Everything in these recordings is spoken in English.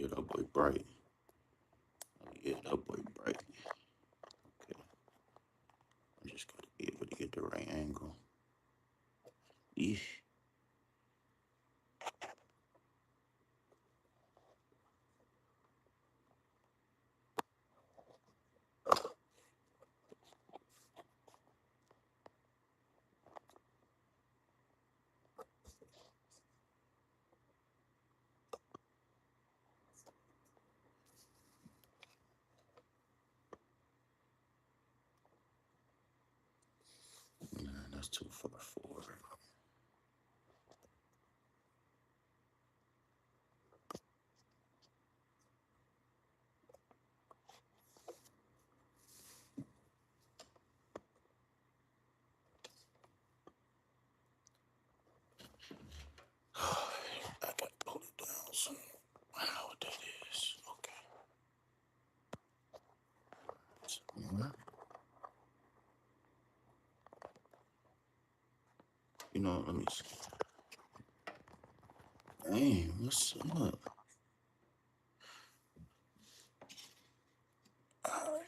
get that boy bright. Let me get that boy bright. Okay. I'm just gotta be able to get the right angle. Eesh. Man, that's too far forward. I gotta pull it down so I know what that is. Okay. So, you know, let me see. Hey, what's up? Alright,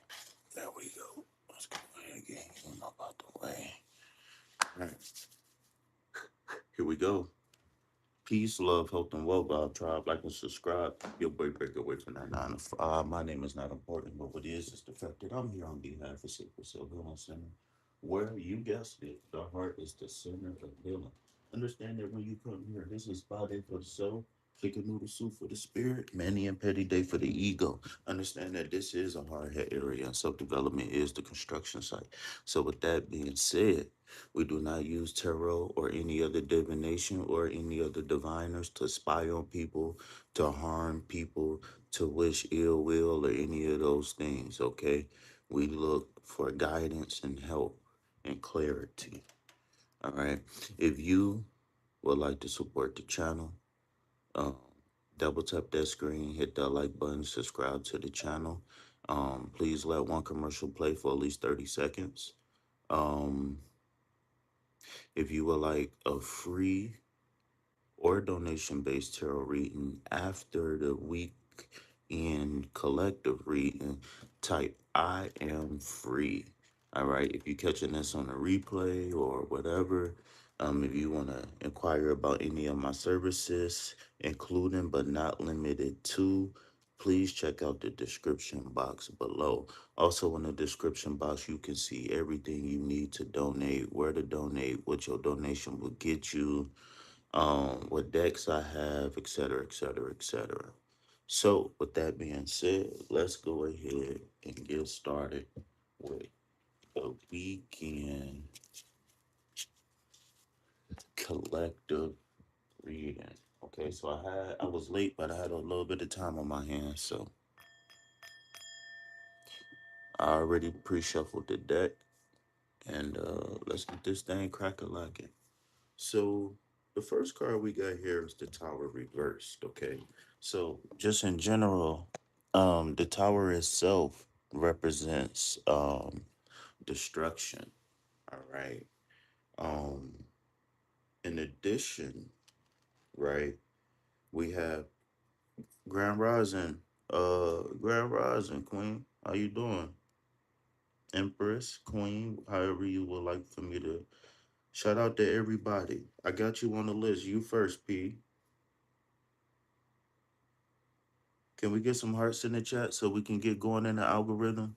there we go. Let's go ahead and get him up out the way. Alright, here we go. Peace, love, health, and wealth, God tribe. Like and subscribe. Your boy break away from that 9 to 5. My name is not important, but what is the fact that I'm here on behalf of Sacred Self Healing Center, where you guessed it, the heart is the center of healing. Understand that when you come here, this is body for the soul, chicken noodle soup for the spirit, manny and petty day for the ego. Understand that this is a hard hit area and self development is the construction site. So, with that being said, we do not use tarot or any other divination or any other diviners to spy on people, to harm people, to wish ill will or any of those things, okay? We look for guidance and help and clarity, all right? If you would like to support the channel, um, double tap that screen, hit that like button, subscribe to the channel. Please let one commercial play for at least 30 seconds. Um, if you would like a free or donation based tarot reading after the week in collective reading, type I am free. All right. If you're catching this on a replay or whatever, if you want to inquire about any of my services, including but not limited to, please check out the description box below. Also, in the description box, you can see everything you need to donate, where to donate, what your donation will get you, what decks I have, etc., etc., etc. So, with that being said, let's go ahead and get started with a weekend collective reading. Okay, so I was late, but I had a little bit of time on my hands, so I already pre-shuffled the deck, and let's get this thing crack-a-lacking. So the first card we got here is the Tower reversed. Okay, so just in general, the Tower itself represents destruction. All right. Um, in addition, right, we have Grand Rising Queen. How you doing? Empress, Queen, however you would like for me to shout out to everybody. I got you on the list. You first, P. Can we get some hearts in the chat so we can get going in the algorithm?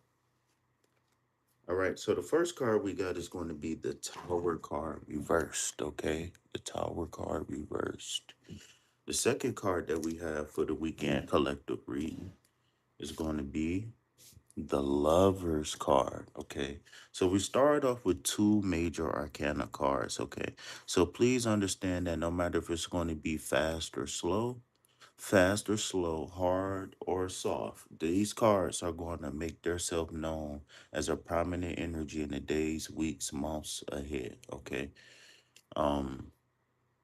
All right, so the first card we got is going to be the Tower card reversed, okay? The Tower card reversed. The second card that we have for the weekend collective reading is going to be the Lovers card, okay? So we start off with two major arcana cards, okay? So please understand that no matter if it's going to be fast or slow, hard or soft, these cards are going to make themselves known as a prominent energy in the days, weeks, months ahead. Okay. Um,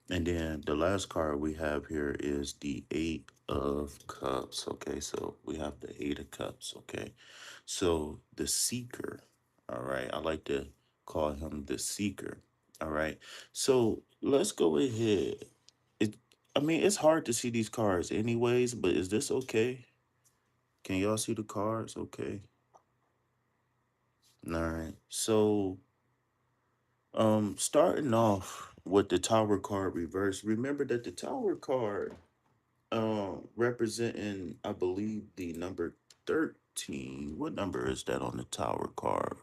and then the last card we have here is the Eight of Cups. Okay, so we have the Eight of Cups. Okay, so the Seeker. All right, I like to call him the Seeker. All right, so let's go ahead. I mean, it's hard to see these cards anyways, but is this okay? Can y'all see the cards? Okay. All right. So, starting off with the Tower card reverse, remember that the Tower card representing, I believe, the number 13. What number is that on the Tower card?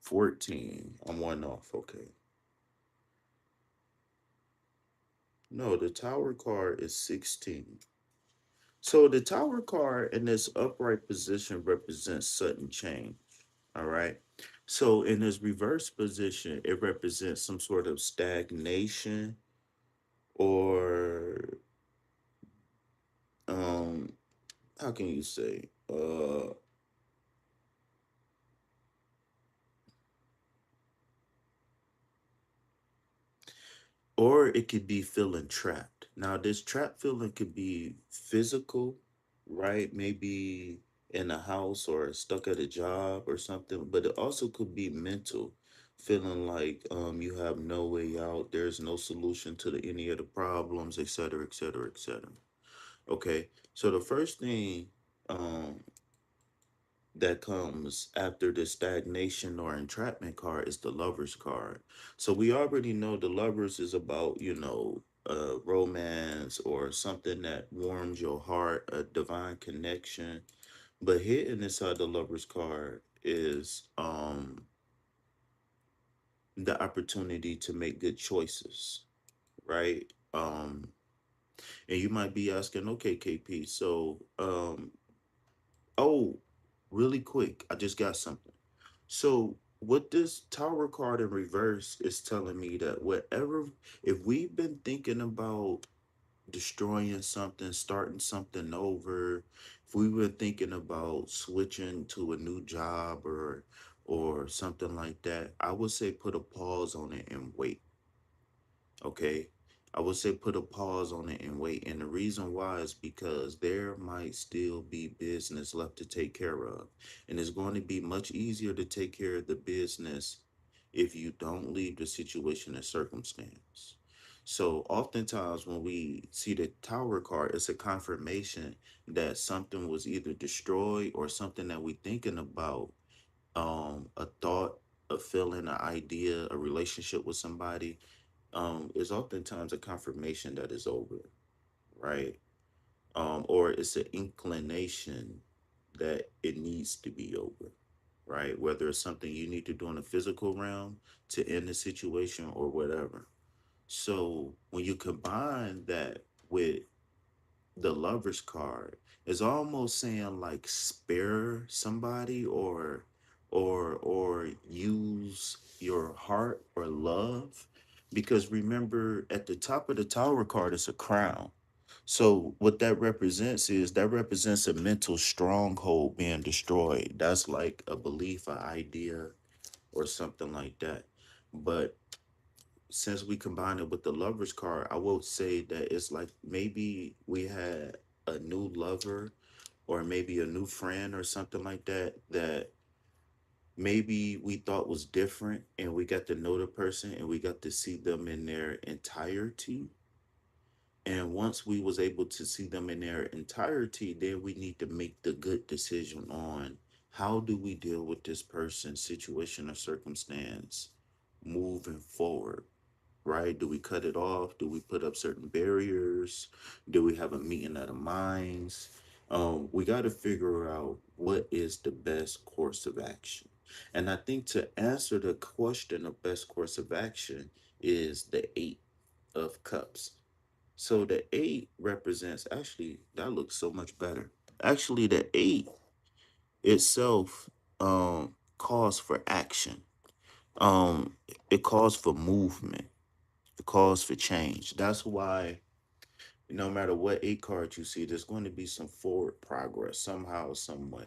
14. I'm one off. Okay. No, the Tower card is 16. So the Tower card in this upright position represents sudden change. All right. So in this reverse position, it represents some sort of stagnation or um how can you say or it could be feeling trapped. Now, this trap feeling could be physical, right? Maybe in a house or stuck at a job or something, but it also could be mental, feeling like you have no way out, there's no solution to any of the problems, et cetera, et cetera, et cetera. Okay, so the first thing um, that comes after the stagnation or entrapment card is the lovers card. So we already know the lovers is about, romance or something that warms your heart, a divine connection. But hidden inside the lovers card is the opportunity to make good choices, right? And you might be asking, okay, KP, so oh, really quick, I just got something. So what this tower card in reverse is telling me that whatever, if we've been thinking about destroying something, starting something over, if we were thinking about switching to a new job or something like that, I would say put a pause on it and wait. Okay. I would say put a pause on it and wait. And the reason why is because there might still be business left to take care of. And it's going to be much easier to take care of the business if you don't leave the situation and circumstance. So oftentimes when we see the tower card, it's a confirmation that something was either destroyed or something that we're thinking about, a thought, a feeling, an idea, a relationship with somebody is oftentimes a confirmation that is over, right? Or it's an inclination that it needs to be over, right? Whether it's something you need to do in the physical realm to end the situation or whatever. So when you combine that with the lover's card, is almost saying like spare somebody or use your heart or love, because remember at the top of the tower card is a crown. So what that represents is that represents a mental stronghold being destroyed. That's like a belief, an idea, or something like that. But since we combine it with the lover's card, I will say that it's like maybe we had a new lover or maybe a new friend or something like that that maybe we thought was different, and we got to know the person and we got to see them in their entirety. And once we was able to see them in their entirety, then we need to make the good decision on how do we deal with this person's situation or circumstance moving forward, right? Do we cut it off? Do we put up certain barriers? Do we have a meeting of the minds? We got to figure out what is the best course of action. And I think to answer the question of best course of action is the Eight of Cups. So the eight represents, actually, that looks so much better. Actually, the eight itself calls for action. Um, it calls for movement. It calls for change. That's why no matter what eight card you see, there's going to be some forward progress somehow, some way.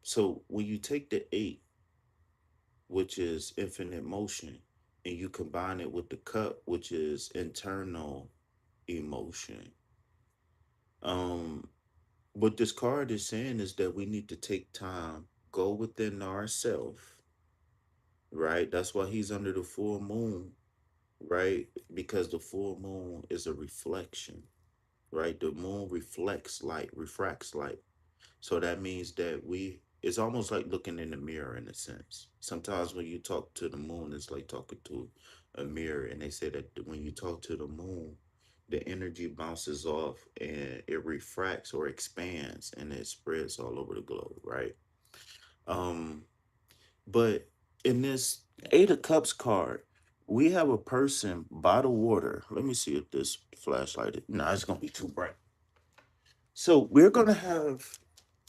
So when you take the eight, which is infinite motion, and you combine it with the cup, which is internal emotion, um, what this card is saying is that we need to take time, go within ourselves, right? That's why he's under the full moon, right? Because the full moon is a reflection, right? The moon reflects light, refracts light. So that means that it's almost like looking in the mirror in a sense. Sometimes when you talk to the moon, it's like talking to a mirror. And they say that when you talk to the moon, the energy bounces off and it refracts or expands and it spreads all over the globe, right? Um, but in this Eight of Cups card, we have a person by the water. Let me see if this flashlight. No, it's gonna be too bright. So we're gonna have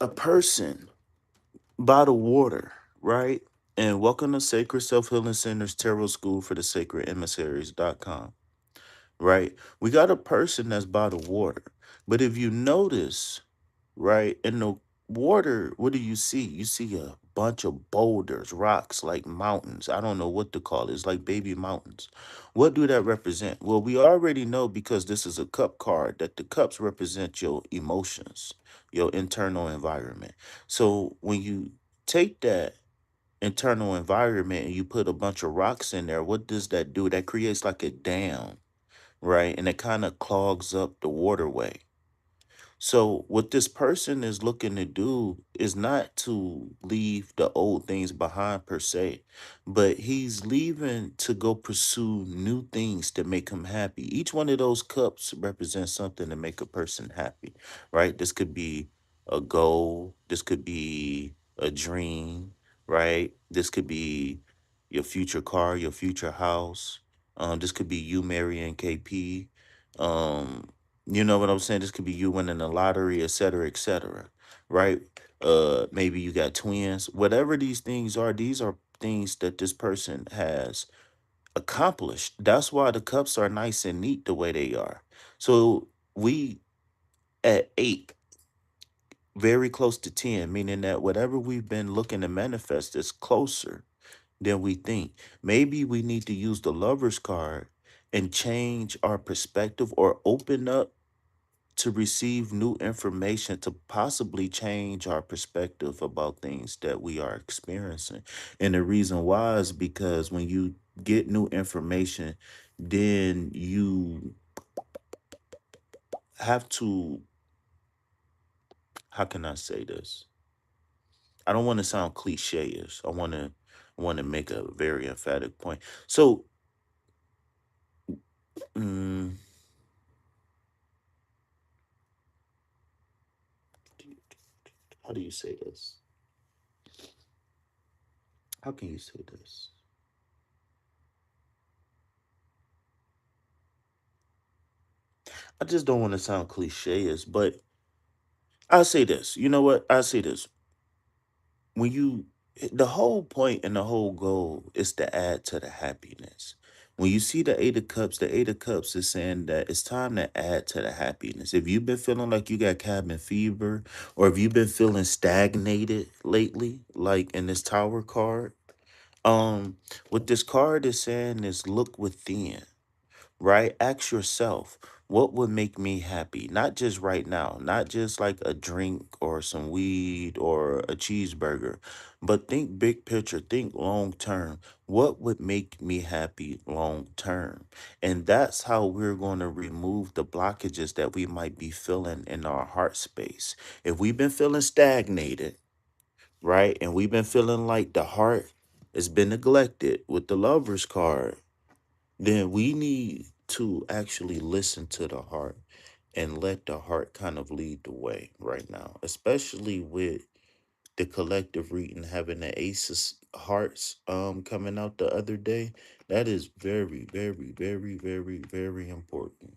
a person by the water, right? And welcome to Sacred Self Healing Center's Tarot School for the Sacred Emissaries.com, right? We got a person that's by the water. But if you notice, right, in the water, what do you see? You see a bunch of boulders, rocks, like mountains. I don't know what to call it. It's like baby mountains. What do that represent? Well, we already know because this is a cup card that the cups represent your emotions, your internal environment. So when you take that internal environment and you put a bunch of rocks in there, what does that do? That creates like a dam, right? And it kind of clogs up the waterway. So what this person is looking to do is not to leave the old things behind per se, but he's leaving to go pursue new things to make him happy. Each one of those cups represents something to make a person happy, right? This could be a goal, this could be a dream, right? This could be your future car, your future house. This could be you marrying KP. You know what I'm saying? This could be you winning the lottery, et cetera, right? Maybe you got twins. Whatever these are things that this person has accomplished. That's why the cups are nice and neat the way they are. So we at 8, very close to 10, meaning that whatever we've been looking to manifest is closer than we think. Maybe we need to use the lover's card and change our perspective or open up to receive new information to possibly change our perspective about things that we are experiencing. And the reason why is because when you get new information, then you have to, how can I say this? I don't want to sound cliche-ish. I want to make a very emphatic point. So, mm, how do you say this? How can you say this? I just don't want to sound cliche-ish, but I'll say this. You know what? I'll say this. When you The whole point and the whole goal is to add to the happiness. When you see the Eight of Cups is saying that it's time to add to the happiness. If you've been feeling like you got cabin fever, or if you've been feeling stagnated lately, like in this Tower card, what this card is saying is look within, right? Ask yourself, what would make me happy? Not just right now, not just like a drink or some weed or a cheeseburger, but think big picture, think long term. What would make me happy long term? And that's how we're going to remove the blockages that we might be feeling in our heart space. If we've been feeling stagnated, right? And we've been feeling like the heart has been neglected with the lover's card, then we need to actually listen to the heart and let the heart kind of lead the way right now, especially with the collective reading having the aces hearts coming out the other day. That is very, very, very, very, very important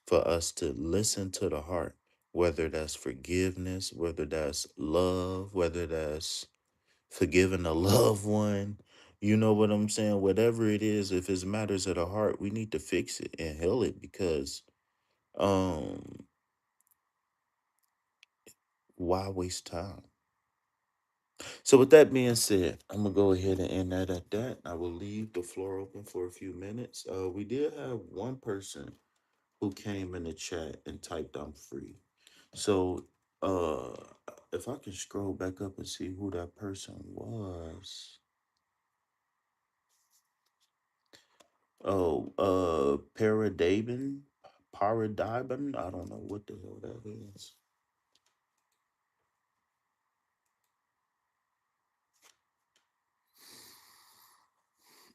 for us to listen to the heart, whether that's forgiveness, whether that's love, whether that's forgiving a loved one. You know what I'm saying? Whatever it is, if it matters at the heart, we need to fix it and heal it because um why waste time? So with that being said, I'm gonna go ahead and end that at that. I will leave the floor open for a few minutes. We did have one person who came in the chat and typed I'm free. So uh if I can scroll back up and see who that person was. Oh, Paradibin. I don't know what the hell that is.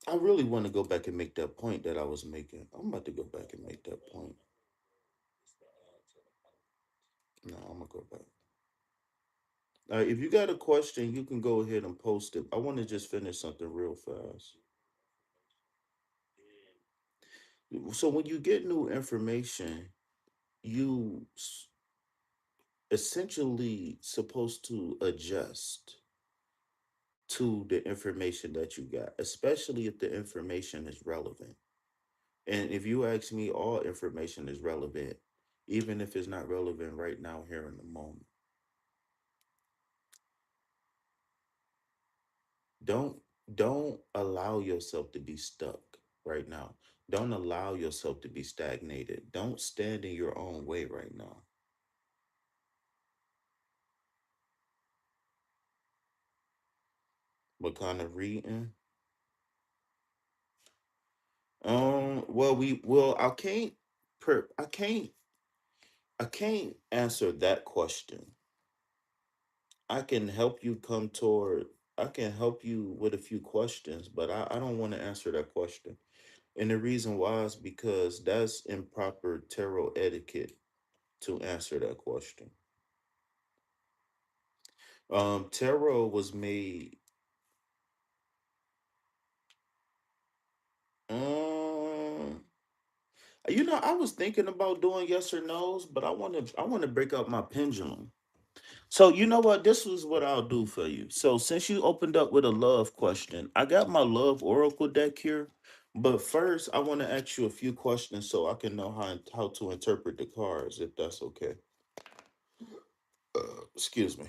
I really want to go back and make that point that I was making. I'm about to go back and make that point. No, I'm gonna go back. If you got a question, you can go ahead and post it. I want to just finish something real fast. So when you get new information, you essentially supposed to adjust to the information that you got, especially if the information is relevant. And if you ask me, all information is relevant, even if it's not relevant right now, here in the moment. Don't don't allow yourself to be stuck right now. Don't allow yourself to be stagnated. Don't stand in your own way right now. What kind of reading? Well, I can't I can't answer that question. I can help you come toward I can help you with a few questions, but I don't want to answer that question. And the reason why is because that's improper tarot etiquette to answer that question. Tarot was made. Um, I was thinking about doing yes or no's, but I want to break up my pendulum. So you know what? This is what I'll do for you. So since you opened up with a love question, I got my love oracle deck here. But first, I want to ask you a few questions so I can know how to interpret the cards, if that's okay. Excuse me.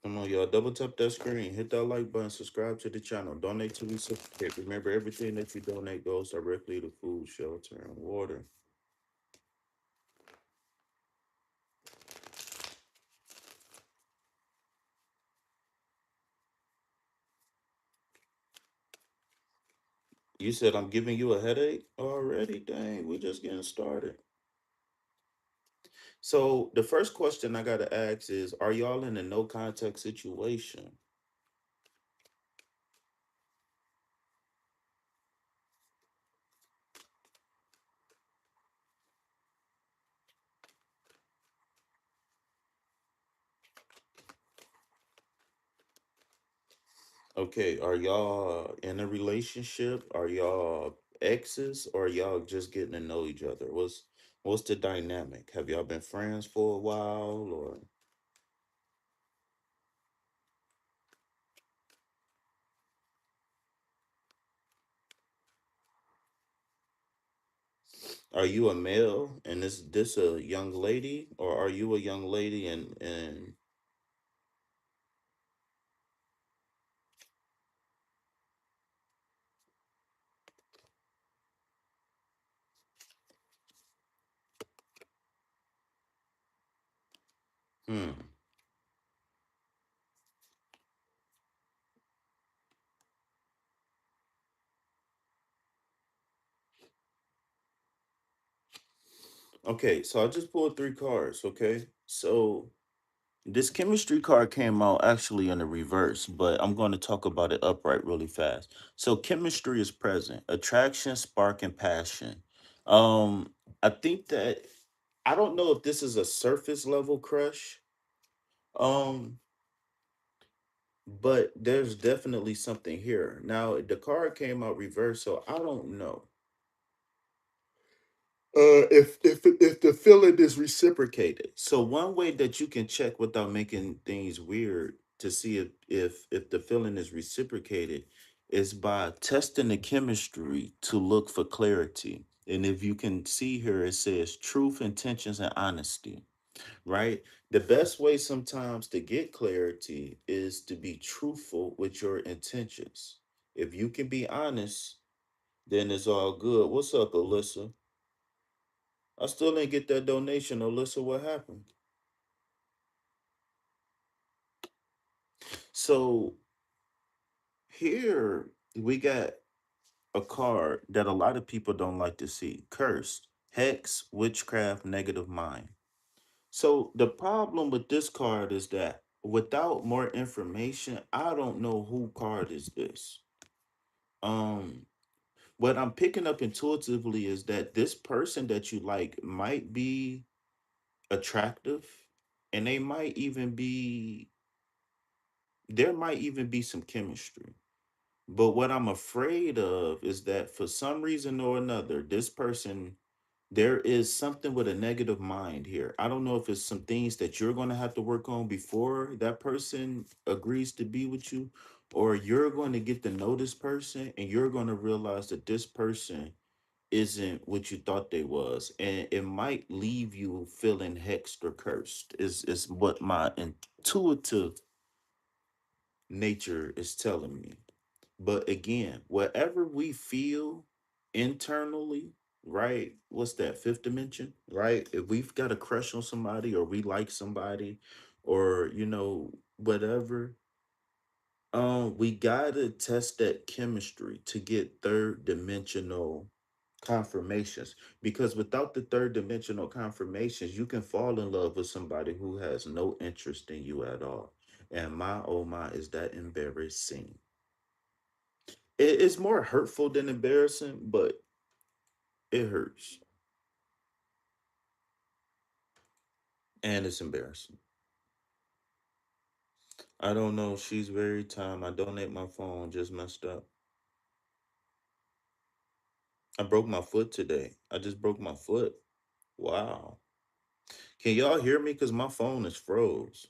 Come on, y'all. Double tap that screen. Hit that like button. Subscribe to the channel. Donate to reciprocate. Remember, everything that you donate goes directly to food, shelter, and water. You said I'm giving you a headache already? Dang, we're just getting started. So the first question I gotta ask is, are y'all in a no contact situation? Okay, are y'all in a relationship? Are y'all exes, or are y'all just getting to know each other? What's the dynamic? Have y'all been friends for a while, or are you a male and is this a young lady, or are you a young lady and hmm. Okay, so I just pulled three cards, okay? So this chemistry card came out actually in the reverse, but I'm going to talk about it upright really fast. So chemistry is present, attraction, spark, and passion. Um, I think that I don't know if this is a surface level crush, um, but there's definitely something here. Now the card came out reverse, so I don't know. If the feeling is reciprocated. So one way that you can check without making things weird to see if the feeling is reciprocated is by testing the chemistry to look for clarity. And if you can see here, it says truth, intentions, and honesty, right? The best way sometimes to get clarity is to be truthful with your intentions. If you can be honest, then it's all good. What's up, Alyssa? I still didn't get that donation, Alyssa. What happened? So here we got a card that a lot of people don't like to see. Cursed, hex, witchcraft, negative mind. So the problem with this card is that without more information, I don't know who card is this. Um, what I'm picking up intuitively is that this person that you like might be attractive, and there might even be some chemistry. But what I'm afraid of is that for some reason or another, this person, there is something with a negative mind here. I don't know if it's some things that you're going to have to work on before that person agrees to be with you, or you're going to get to know this person and you're going to realize that this person isn't what you thought they was, and it might leave you feeling hexed or cursed is what my intuitive nature is telling me. But again, whatever we feel internally, right? What's that, fifth dimension, right? If we've got a crush on somebody or we like somebody or, whatever, we gotta test that chemistry to get third dimensional confirmations. Because without the third dimensional confirmations, you can fall in love with somebody who has no interest in you at all. And my oh my, is that embarrassing? It's more hurtful than embarrassing, but it hurts and it's embarrassing. I don't know. She's very time. I donate my phone. Just messed up. I broke my foot today. I just broke my foot. Wow. Can y'all hear me? Because my phone is froze.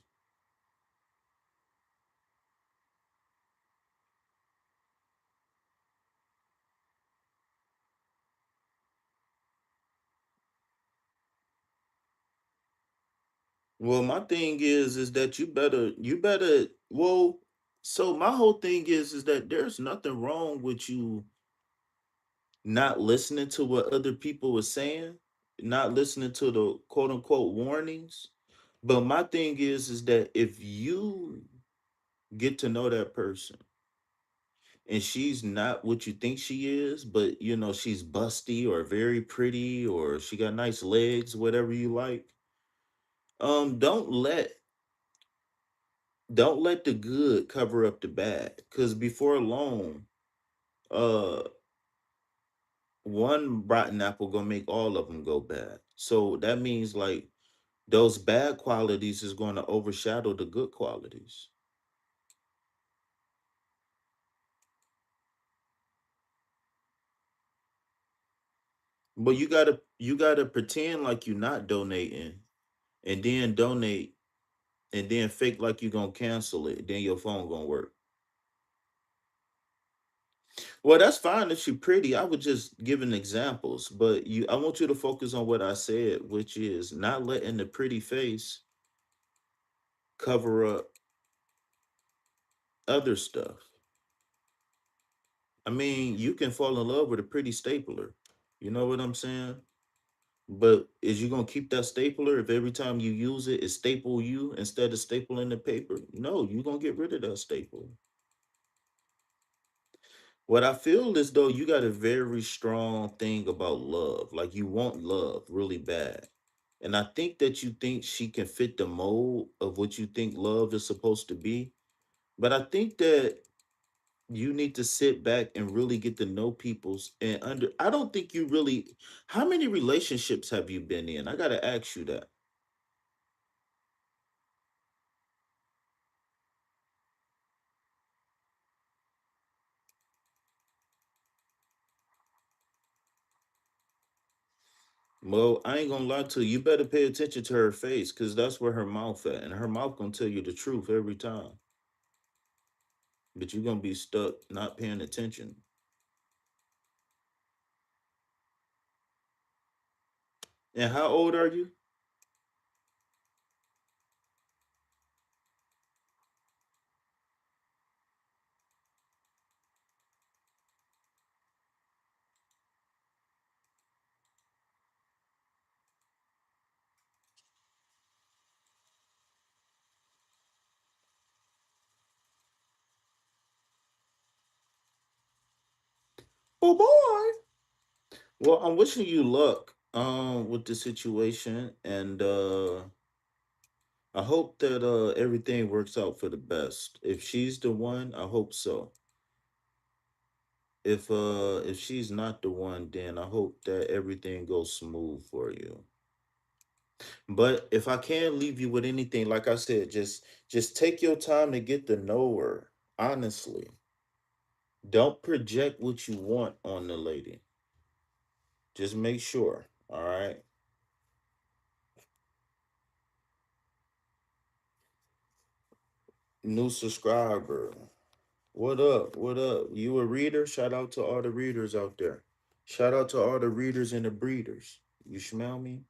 Well, my thing is that well, so my whole thing is that there's nothing wrong with you not listening to what other people are saying, not listening to the quote unquote warnings. But my thing is that if you get to know that person and she's not what you think she is, but she's busty or very pretty or she got nice legs, whatever you like, don't let the good cover up the bad. Cause before long, uh one rotten apple gonna make all of them go bad. So that means like those bad qualities is going to overshadow the good qualities. But you gotta pretend like you're not donating and then donate and then fake like you're gonna cancel it. Then your phone gonna work. Well, that's fine if you're pretty. I was just giving examples, but I want you to focus on what I said, which is not letting the pretty face cover up other stuff. I mean, you can fall in love with a pretty stapler. You know what I'm saying? But is you gonna keep that stapler if every time you use it, it staple you instead of stapling the paper? No, you're gonna get rid of that staple. What I feel is though you got a very strong thing about love. Like you want love really bad. And I think that you think she can fit the mold of what you think love is supposed to be. But I think that you need to sit back and really get to know people's and under I don't think you really how many relationships have you been in? I gotta ask you that. Well, I ain't gonna lie to you. You better pay attention to her face, cause that's where her mouth at, and her mouth gonna tell you the truth every time. But you're gonna be stuck not paying attention. And how old are you? Oh boy. Well, I'm wishing you luck with the situation, and I hope that everything works out for the best. If she's the one, I hope so. If she's not the one, then I hope that everything goes smooth for you. But if I can't leave you with anything, like I said, just take your time to get to know her. Honestly, don't project what you want on the lady. Just make sure. All right. New subscriber. What up? What up? You a reader? Shout out to all the readers out there. Shout out to all the readers and the breeders. You smell me?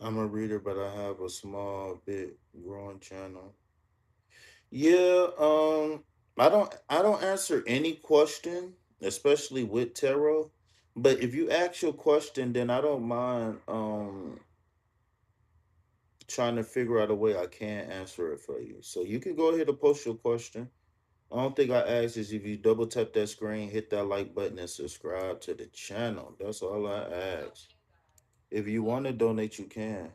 I'm a reader, but I have a small bit growing channel. Yeah, I don't answer any question, especially with tarot. But if you ask your question, then I don't mind trying to figure out a way I can answer it for you. So you can go ahead and post your question. I don't think I asked is if you double tap that screen, hit that like button, and subscribe to the channel. That's all I ask. If you want to donate, you can.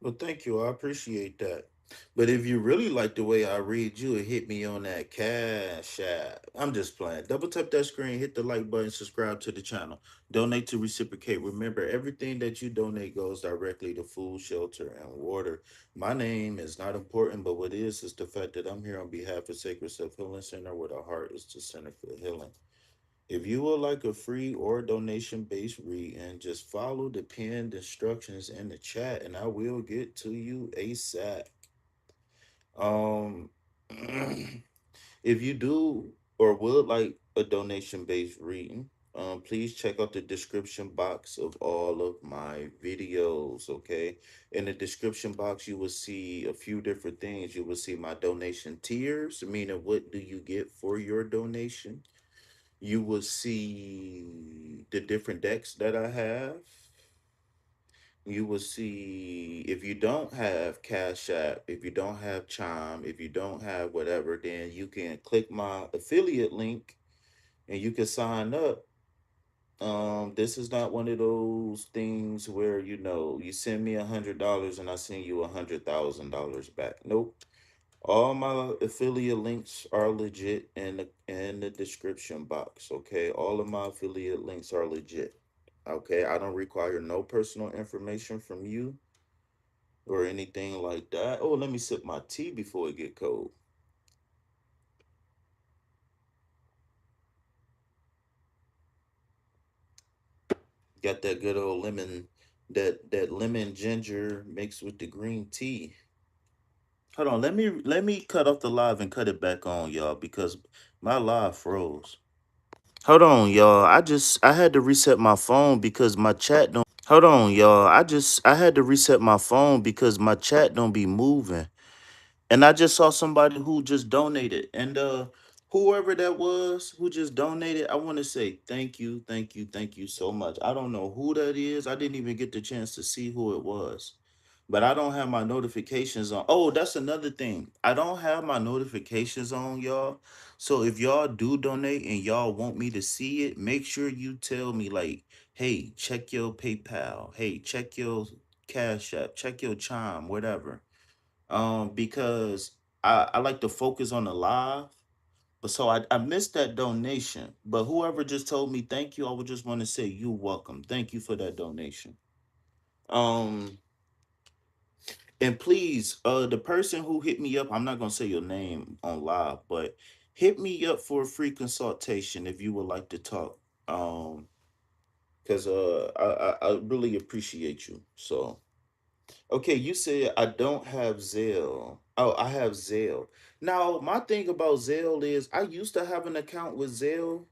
Well, thank you. I appreciate that. But if you really like the way I read you, hit me on that cash app. I'm just playing. Double tap that screen, hit the like button, subscribe to the channel. Donate to reciprocate. Remember, everything that you donate goes directly to food, shelter, and water. My name is not important, but what is the fact that I'm here on behalf of Sacred Self Healing Center, where the heart is the center for healing. If you would like a free or donation based reading, just follow the pinned instructions in the chat and I will get to you ASAP. Um, if you do or would like a donation based reading, please check out the description box of all of my videos. Okay, in the description box, you will see a few different things. You will see my donation tiers, meaning what do you get for your donation. You will see the different decks that I have. You will see if you don't have Cash App, if you don't have Chime, if you don't have whatever, then you can click my affiliate link and you can sign up. This is not one of those things where you send me $100 and I send you $100,000 back. Nope. All my affiliate links are legit in the description box. Okay, all of my affiliate links are legit. Okay, I don't require no personal information from you or anything like that. Oh, let me sip my tea before it get cold. Got that good old lemon, that lemon ginger mixed with the green tea. Hold on, let me cut off the live and cut it back on, y'all, because my live froze. Hold on, y'all. I had to reset my phone because my chat don't Hold on, y'all. I had to reset my phone because my chat don't be moving. And I just saw somebody who just donated. And whoever that was who just donated, I want to say thank you, thank you, thank you so much. I don't know who that is. I didn't even get the chance to see who it was. But I don't have my notifications on. Oh, that's another thing. I don't have my notifications on, y'all. So if y'all do donate and y'all want me to see it, make sure you tell me like, hey, check your PayPal. Hey, check your Cash App, check your Chime, whatever, because I like to focus on the live. But so I missed that donation. But whoever just told me thank you, I would just want to say you welcome. Thank you for that donation. Um, and please, the person who hit me up, I'm not gonna say your name on live, but hit me up for a free consultation if you would like to talk. Because I really appreciate you. So okay, you said I don't have Zelle. Oh, I have Zelle. Now, my thing about Zelle is I used to have an account with Zelle.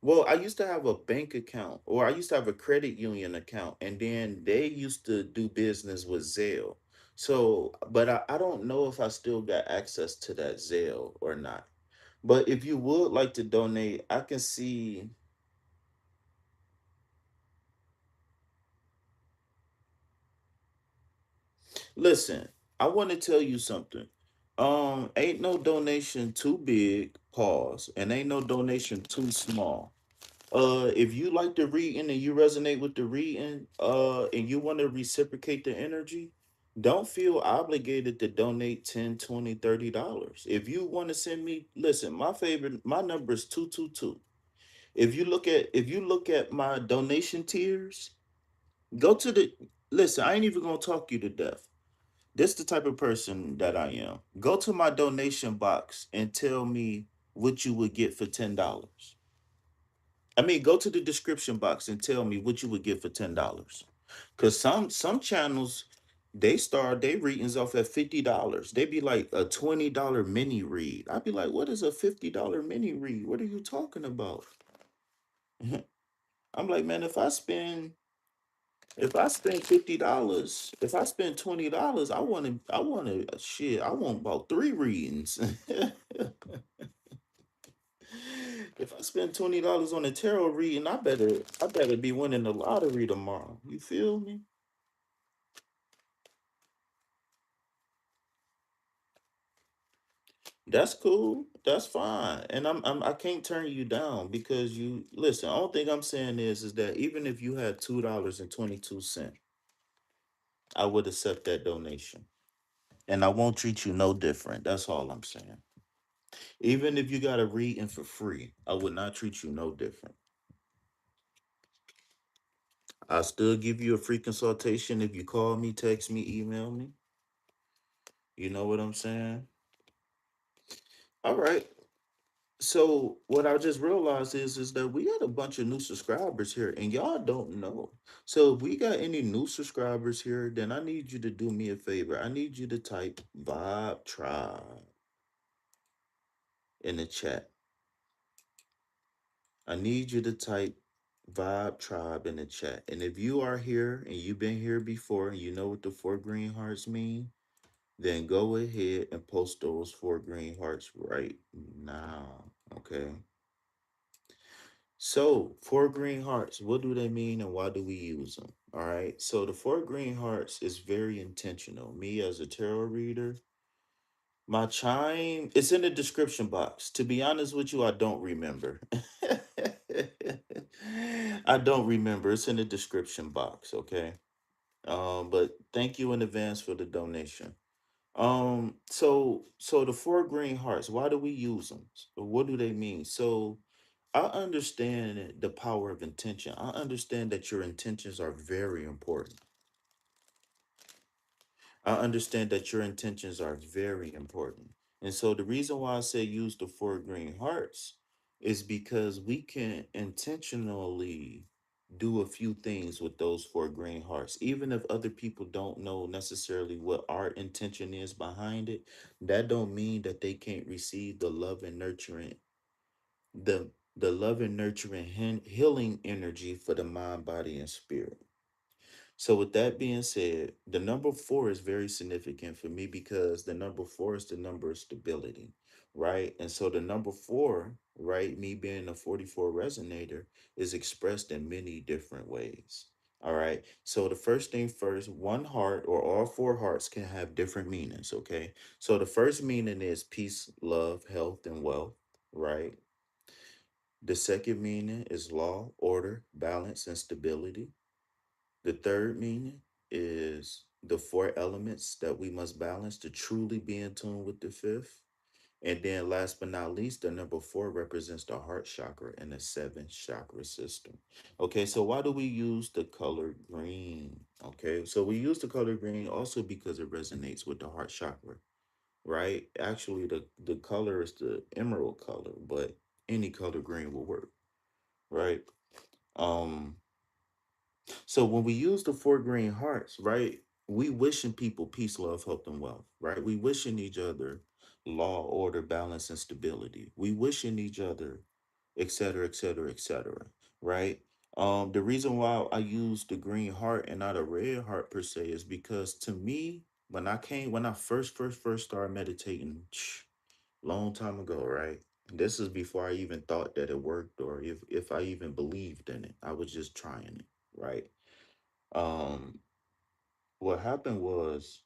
Well, I used to have a bank account, or I used to have a credit union account, and then they used to do business with Zelle. So, but I don't know if I still got access to that Zelle or not. But if you would like to donate, I can see. Listen, I want to tell you something. Ain't no donation too big, pause, and ain't no donation too small. If you like the reading and you resonate with the reading, and you want to reciprocate the energy, don't feel obligated to donate 10, 20, $30. If you want to send me, listen, my number is 222. If you look at my donation tiers, go to the listen, I ain't even gonna talk you to death. This the type of person that I am. Go to my donation box and tell me what you would get for $10. I mean, go to the description box and tell me what you would get for $10. Cause some channels they start they readings off at $50. They be like a $20 mini read. I'd be like, what is a $50 mini read? What are you talking about? I'm like, man, if I spend $50, if I spend $20, I want to shit. I want about three readings. If I spend $20 on a tarot reading, I better be winning the lottery tomorrow. You feel me? That's cool. That's fine. And I can't turn you down because you listen. All thing I'm saying is that even if you had $2.22, I would accept that donation. And I won't treat you no different. That's all I'm saying. Even if you got a reading for free, I would not treat you no different. I still give you a free consultation if you call me, text me, email me. You know what I'm saying? All right. So what I just realized is that we got a bunch of new subscribers here, and y'all don't know. So if we got any new subscribers here, then I need you to do me a favor. I need you to type Vibe Tribe in the chat. I need you to type Vibe Tribe in the chat. And if you are here and you've been here before and you know what the four green hearts mean, then go ahead and post those four green hearts right now. Okay. So, four green hearts, what do they mean and why do we use them? All right. So, the four green hearts is very intentional. Me as a tarot reader, my chime, it's in the description box. To be honest with you, I don't remember. I don't remember. It's in the description box. Okay. But thank you in advance for the donation. So the four green hearts, why do we use them? What do they mean? So I understand the power of intention. I understand that your intentions are very important. I understand that your intentions are very important. And so the reason why I say use the four green hearts is because we can intentionally do a few things with those four green hearts. Even if other people don't know necessarily what our intention is behind it, that don't mean that they can't receive the love and nurturing the love and nurturing healing energy for the mind, body, and spirit. So with that being said, the number four is very significant for me because the number four is the number of stability, right? And so the number four, right, me being a 44 resonator, is expressed in many different ways. All right. So the first thing first, one heart or all four hearts can have different meanings. Okay. So the first meaning is peace, love, health, and wealth, right? The second meaning is law, order, balance, and stability. The third meaning is the four elements that we must balance to truly be in tune with the fifth. And then last but not least, the number four represents the heart chakra and the seventh chakra system. Okay, so why do we use the color green? Okay, so we use the color green also because it resonates with the heart chakra, right? Actually, the color is the emerald color, but any color green will work, right? Um, So when we use the four green hearts, right, we wishing people peace, love, health, and wealth, right? We wishing each other law, order, balance, and stability. We wishing each other, et cetera, et cetera, et cetera, right? The reason why I use the green heart and not a red heart per se is because to me, when I first started meditating, long time ago, right? This is before I even thought that it worked or if I even believed in it. I was just trying it, right? Um, what happened was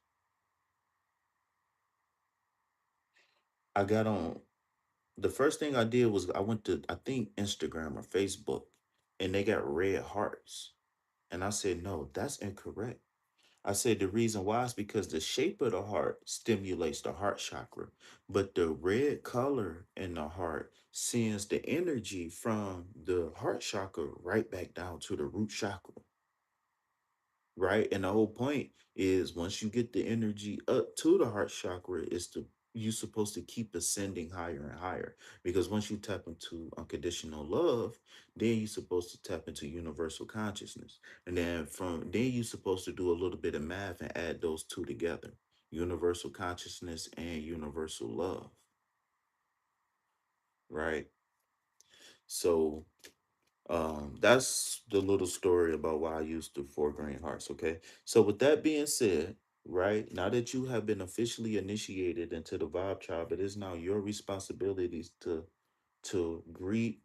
I got on the first thing I did was I went to I think Instagram or Facebook and they got red hearts. And I said, no, that's incorrect. I said the reason why is because the shape of the heart stimulates the heart chakra, but the red color in the heart sends the energy from the heart chakra right back down to the root chakra. Right? And the whole point is once you get the energy up to the heart chakra, is to you're supposed to keep ascending higher and higher. Because once you tap into unconditional love, then you're supposed to tap into universal consciousness. And then from then you're supposed to do a little bit of math and add those two together. Universal consciousness and universal love. Right. So that's the little story about why I used the four green hearts. Okay. So with that being said, right now that you have been officially initiated into the vibe tribe, it is now your responsibilities to greet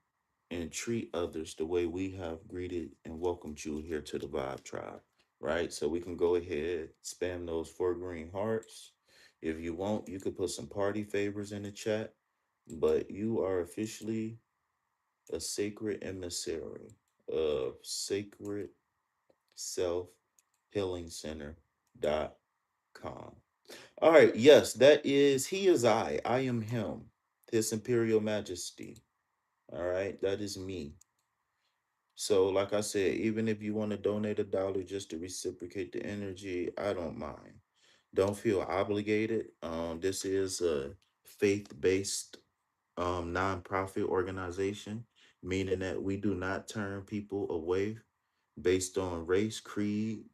and treat others the way we have greeted and welcomed you here to the vibe tribe. Right. So we can go ahead, spam those four green hearts. If you want, you could put some party favors in the chat, but you are officially a sacred emissary of Sacred Self Healing Center.com. All right, yes, that is He is I am Him, His Imperial Majesty. All right, that is me. So, like I said, even if you want to donate $1 just to reciprocate the energy, I don't mind. Don't feel obligated. This is a faith-based nonprofit organization, meaning that we do not turn people away based on race, creed,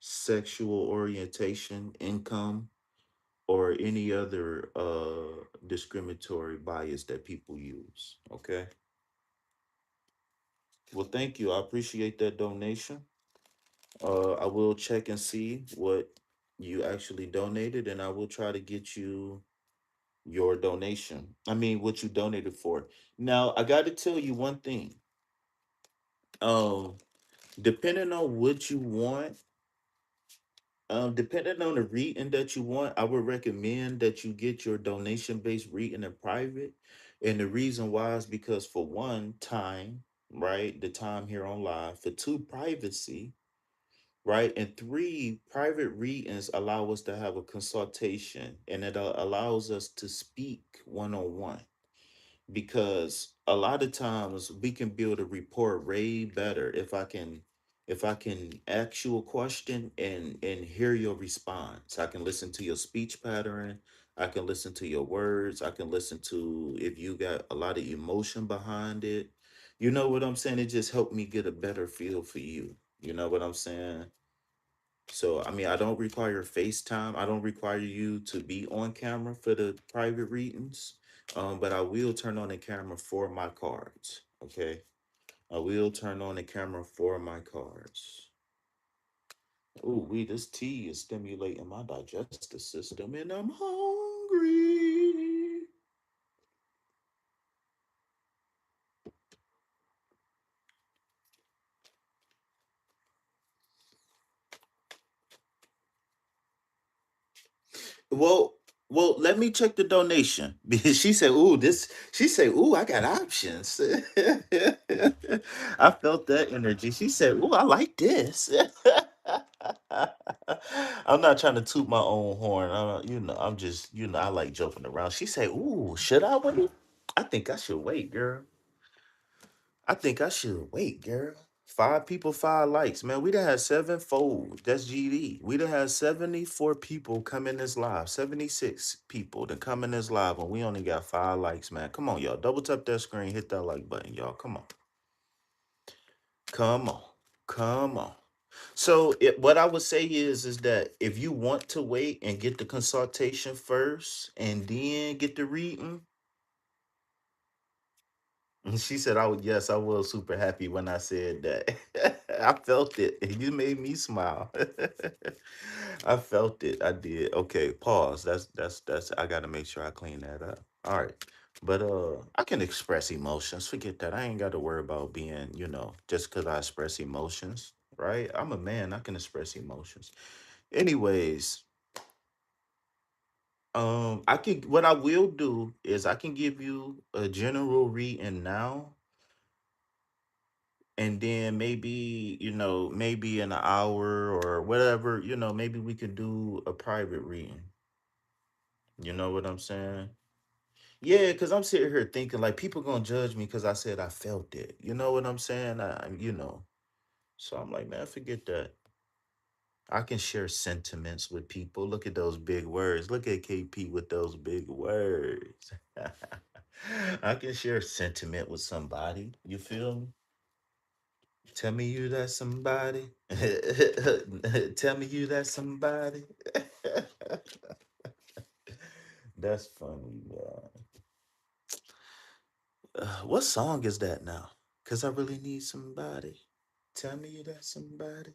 sexual orientation, income, or any other discriminatory bias that people use. Okay. Well, thank you. I appreciate that donation. I will check and see what you actually donated, and I will try to get you your donation. I mean, what you donated for. Now, I got to tell you one thing. Um, depending on what you want, depending on the reading that you want, I would recommend that you get your donation-based reading in private. And the reason why is because for one, time, right? The time here on live. For two, privacy, right? And three, private readings allow us to have a consultation and it allows us to speak one-on-one because a lot of times we can build a rapport way better if I can ask you a question and hear your response. I can listen to your speech pattern. I can listen to your words. I can listen to if you got a lot of emotion behind it. You know what I'm saying? It just helped me get a better feel for you. You know what I'm saying? So, I mean, I don't require FaceTime. I don't require you to be on camera for the private readings. But I will turn on the camera for my cards. Okay. I will turn on the camera for my cards. Ooh, this tea is stimulating my digestive system, and I'm hungry. Well, let me check the donation because she said, "Ooh, this." She said, "Ooh, I got options." I felt that energy. She said, "Ooh, I like this." I'm not trying to toot my own horn. I'm just, I like joking around. She said, "Ooh, should I wait?" I think I should wait, girl. I think I should wait, girl. Five people, five likes, man. We done had seven fold. That's GD. We done had 74 people come in this live. 76 people to come in this live, and we only got five likes, man. Come on, y'all. Double tap that screen, hit that like button, y'all. Come on. Come on. Come on. So what I would say is that if you want to wait and get the consultation first and then get the reading, and she said, "I would." Yes, I was super happy when I said that. I felt it. And you made me smile. I felt it. I did. Okay, pause. That's. I got to make sure I clean that up. All right, but I can express emotions. Forget that. I ain't got to worry about being, just because I express emotions. Right? I'm a man. I can express emotions. Anyways, I can. What I will do is I can give you a general reading now, and then maybe maybe in an hour or whatever, maybe we could do a private reading. You know what I'm saying? Yeah, because I'm sitting here thinking like people gonna judge me because I said I felt it. You know what I'm saying? So I'm like, man, forget that. I can share sentiments with people. Look at those big words. Look at KP with those big words. I can share sentiment with somebody. You feel me? Tell me you that somebody. Tell me you that somebody. That's funny. What song is that now? Cause I really need somebody. Tell me you that somebody.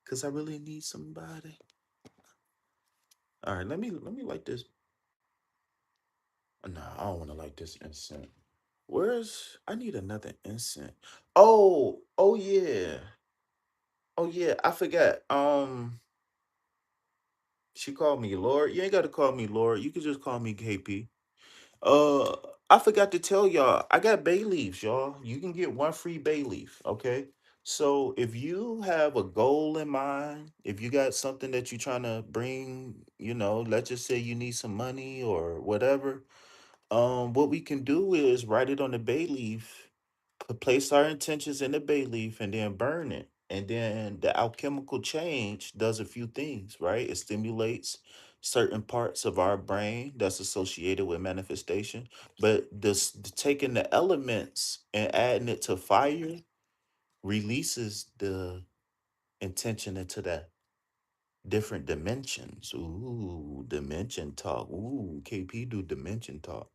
Cause I really need somebody. All right, let me light this. No, I don't want to light this incense. Where's I need another incense. Oh yeah. Oh yeah, I forgot. She called me Lord. You ain't got to call me Lord. You can just call me KP. Uh, I forgot to tell y'all, I got bay leaves, y'all. You can get one free bay leaf, okay? So if you have a goal in mind, if you got something that you're trying to bring, let's just say you need some money or whatever, what we can do is write it on the bay leaf, place our intentions in the bay leaf, and then burn it. And then the alchemical change does a few things, right? It stimulates certain parts of our brain that's associated with manifestation. But taking the elements and adding it to fire releases the intention into that different dimensions. Ooh, dimension talk. Ooh, KP do dimension talk.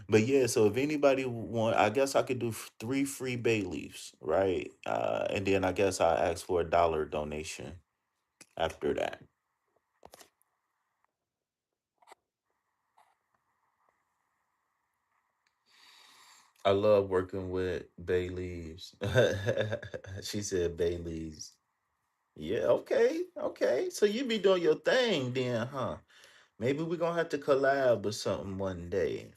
But yeah, so if anybody want, I guess I could do three free bay leaves, right? And then I guess I ask for $1 donation after that. I love working with bay leaves. She said bay leaves. Yeah, okay, okay. So you be doing your thing then, huh? Maybe we're gonna have to collab or something one day.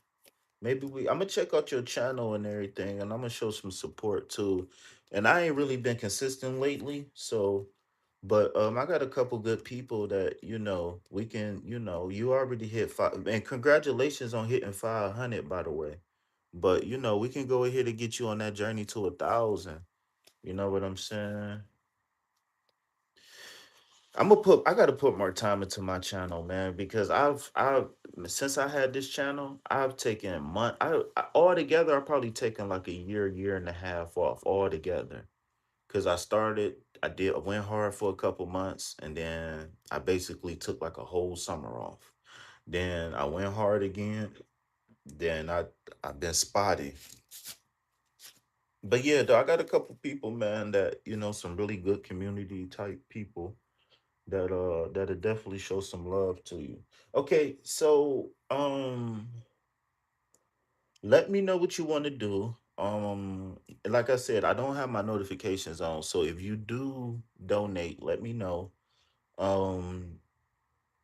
Maybe I'm gonna check out your channel and everything, and I'm gonna show some support too. And I ain't really been consistent lately, so but I got a couple good people that we can you already hit five, and congratulations on hitting 500 by the way. But we can go ahead and get you on that journey to 1,000. You know what I'm saying? I gotta put more time into my channel, man, because I've since I had this channel, I've taken altogether I've probably taken like a year and a half off altogether. Cause I went hard for a couple months, and then I basically took like a whole summer off. Then I went hard again. Then I've been spotty. But yeah, though, I got a couple people, man, that some really good community type people that'll definitely show some love to you. Okay, so let me know what you want to do. Like I said, I don't have my notifications on, so if you do donate, let me know. Um,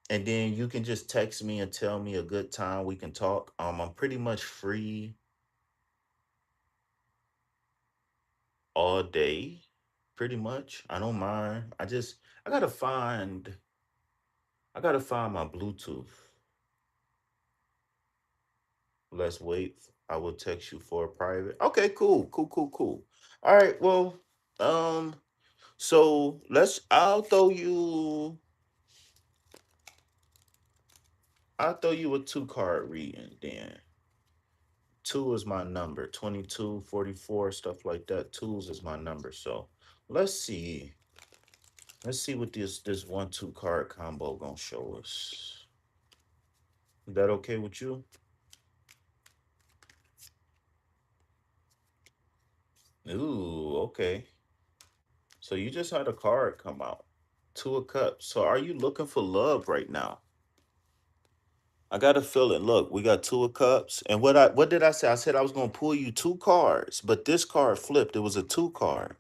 and then you can just text me and tell me a good time we can talk. I'm pretty much free all day, pretty much. I don't mind. I gotta find I gotta find my Bluetooth. Let's wait. I will text you for a private. Okay, cool, cool, cool, cool. All right, well, um, so I'll throw you a two card reading then. Two is my number, 22, 44, stuff like that. Twos is my number. So let's see. Let's see what this 1-2 card combo gonna show us. Is that okay with you? Ooh, okay. So you just had a card come out. Two of Cups. So are you looking for love right now? I got a feeling. Look, we got Two of Cups. And what did I say? I said I was gonna pull you two cards, but this card flipped. It was a two card.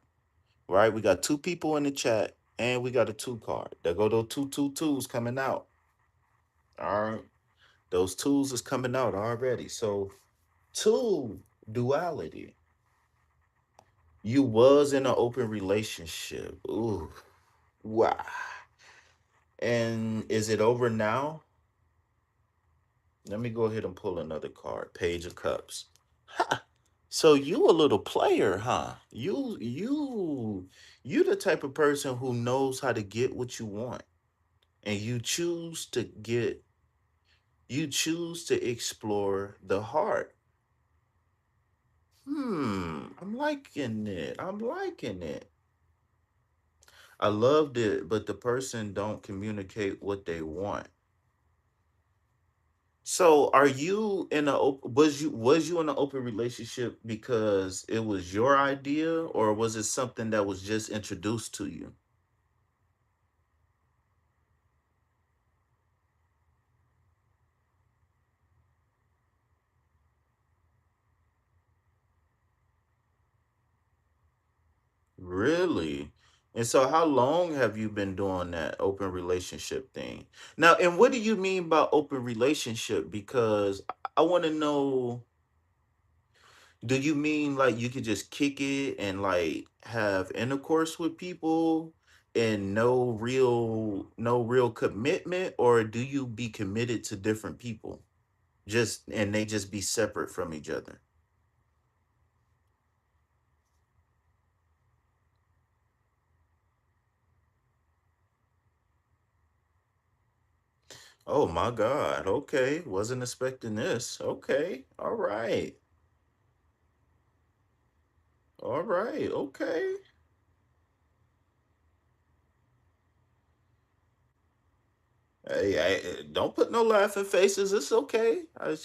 Right? We got two people in the chat, and we got a two card. There go those twos coming out. All right. Those twos is coming out already. So two, duality. You was in an open relationship. Ooh. Wow. And is it over now? Let me go ahead and pull another card. Page of Cups. Ha! So you a little player, huh? You the type of person who knows how to get what you want. And you choose to explore the heart. I'm liking it. I'm liking it. I loved it, but the person don't communicate what they want. So are you in was you in an open relationship because it was your idea, or was it something that was just introduced to you? Really? And so how long have you been doing that open relationship thing? Now, and what do you mean by open relationship? Because I want to know, do you mean like you could just kick it and like have intercourse with people and no real commitment, or do you be committed to different people? Just and they just be separate from each other? Oh my God. Okay. Wasn't expecting this. Okay. All right. All right. Okay. Hey, don't put no laughing faces. It's okay.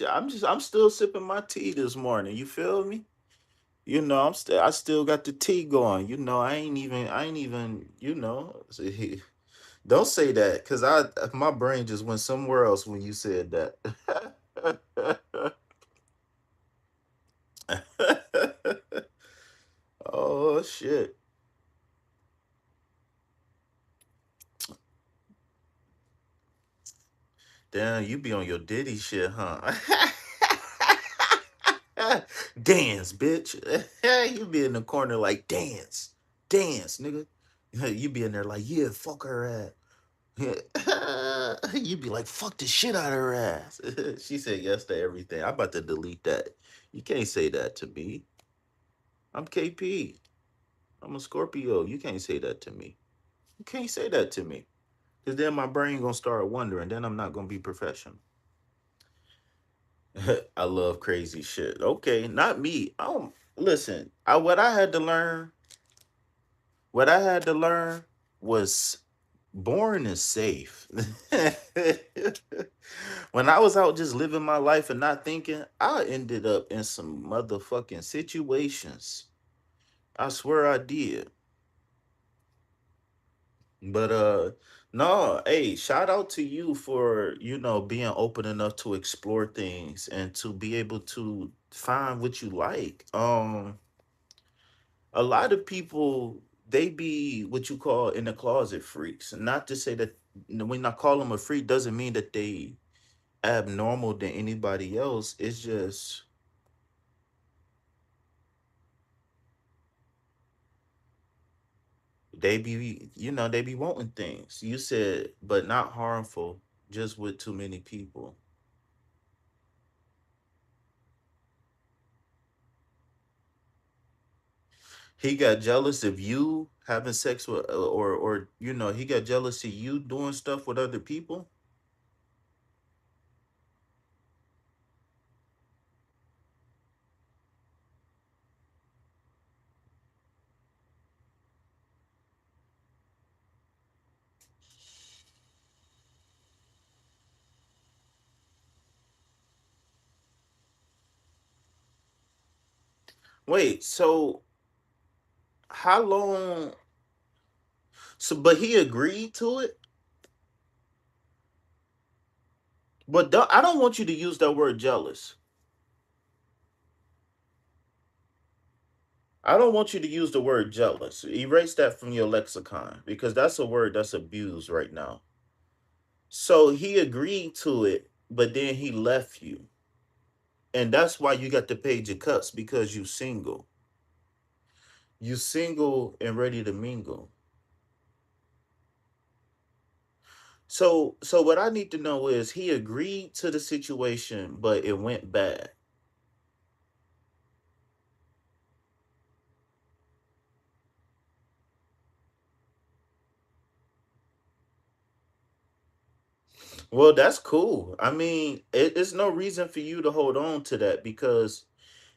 I'm still sipping my tea this morning. You feel me? I still got the tea going. I ain't even, see, don't say that because my brain just went somewhere else when you said that. Oh shit. Damn, you be on your Diddy shit, huh? Dance, bitch. You be in the corner like dance. Dance, nigga. You be in there like, yeah, fuck her ass. You be like, fuck the shit out of her ass. She said yes to everything. I'm about to delete that. You can't say that to me. I'm KP. I'm a Scorpio. You can't say that to me. You can't say that to me. Cause then my brain gonna start wondering. Then I'm not gonna be professional. I love crazy shit. Okay, not me. Listen. What I had to learn. What I had to learn was born is safe. When I was out just living my life and not thinking, I ended up in some motherfucking situations. I swear I did. But no, hey, shout out to you for, being open enough to explore things and to be able to find what you like. A lot of people, they be what you call in the closet freaks. Not to say that when I call them a freak doesn't mean that they abnormal than anybody else. It's just they be wanting things. You said, but not harmful, just with too many people. He got jealous of you having sex with, or he got jealous of you doing stuff with other people. Wait, so how long? So, but he agreed to it. But I don't want you to use that word jealous. I don't want you to use the word jealous. Erase that from your lexicon because that's a word that's abused right now. So he agreed to it, but then he left you. And that's why you got to pay your cuts because you single. You single and ready to mingle. So what I need to know is he agreed to the situation, but it went bad. Well, that's cool. I mean, it's no reason for you to hold on to that because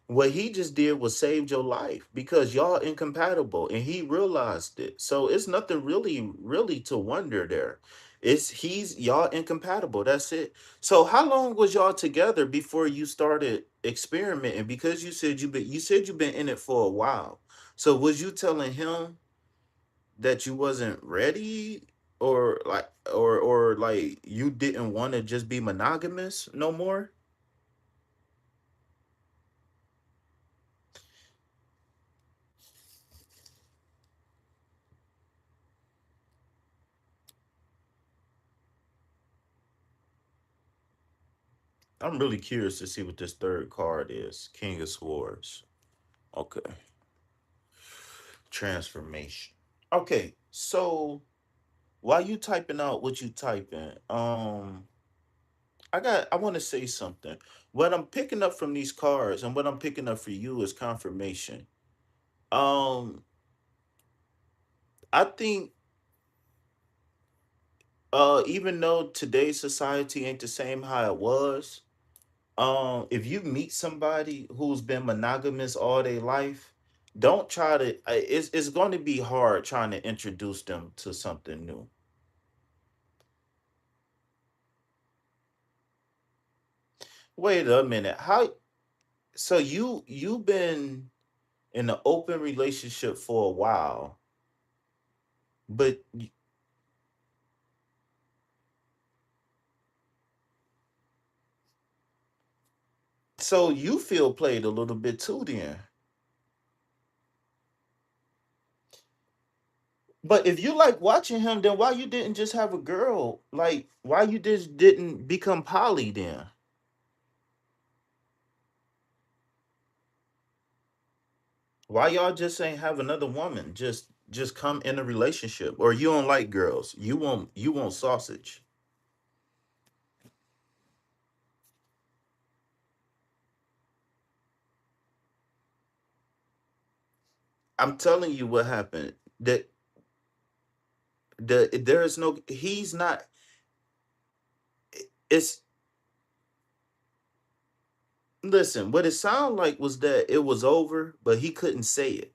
what he just did was saved your life because y'all incompatible and he realized it. So it's nothing really to wonder there. It's he's y'all incompatible. That's it. So how long was y'all together before you started experimenting? Because you said you've been in it for a while. So was you telling him that you wasn't ready or like you didn't want to just be monogamous no more? I'm really curious to see what this third card is. King of Swords. Okay. Transformation. Okay. So while you typing out what you typing, I want to say something. What I'm picking up from these cards and what I'm picking up for you is confirmation. Um, I think even though today's society ain't the same how it was, if you meet somebody who's been monogamous all their life, don't try to it's going to be hard trying to introduce them to something new. Wait a minute. How so you've been in an open relationship for a while, but so you feel played a little bit too then. But if you like watching him, then why you didn't just have a girl? Like why you just didn't become poly then? Why y'all just ain't have another woman? Just come in a relationship. Or you don't like girls. You want sausage. I'm telling you what happened. There is no he's not it's listen, what it sounded like was that it was over, but he couldn't say it.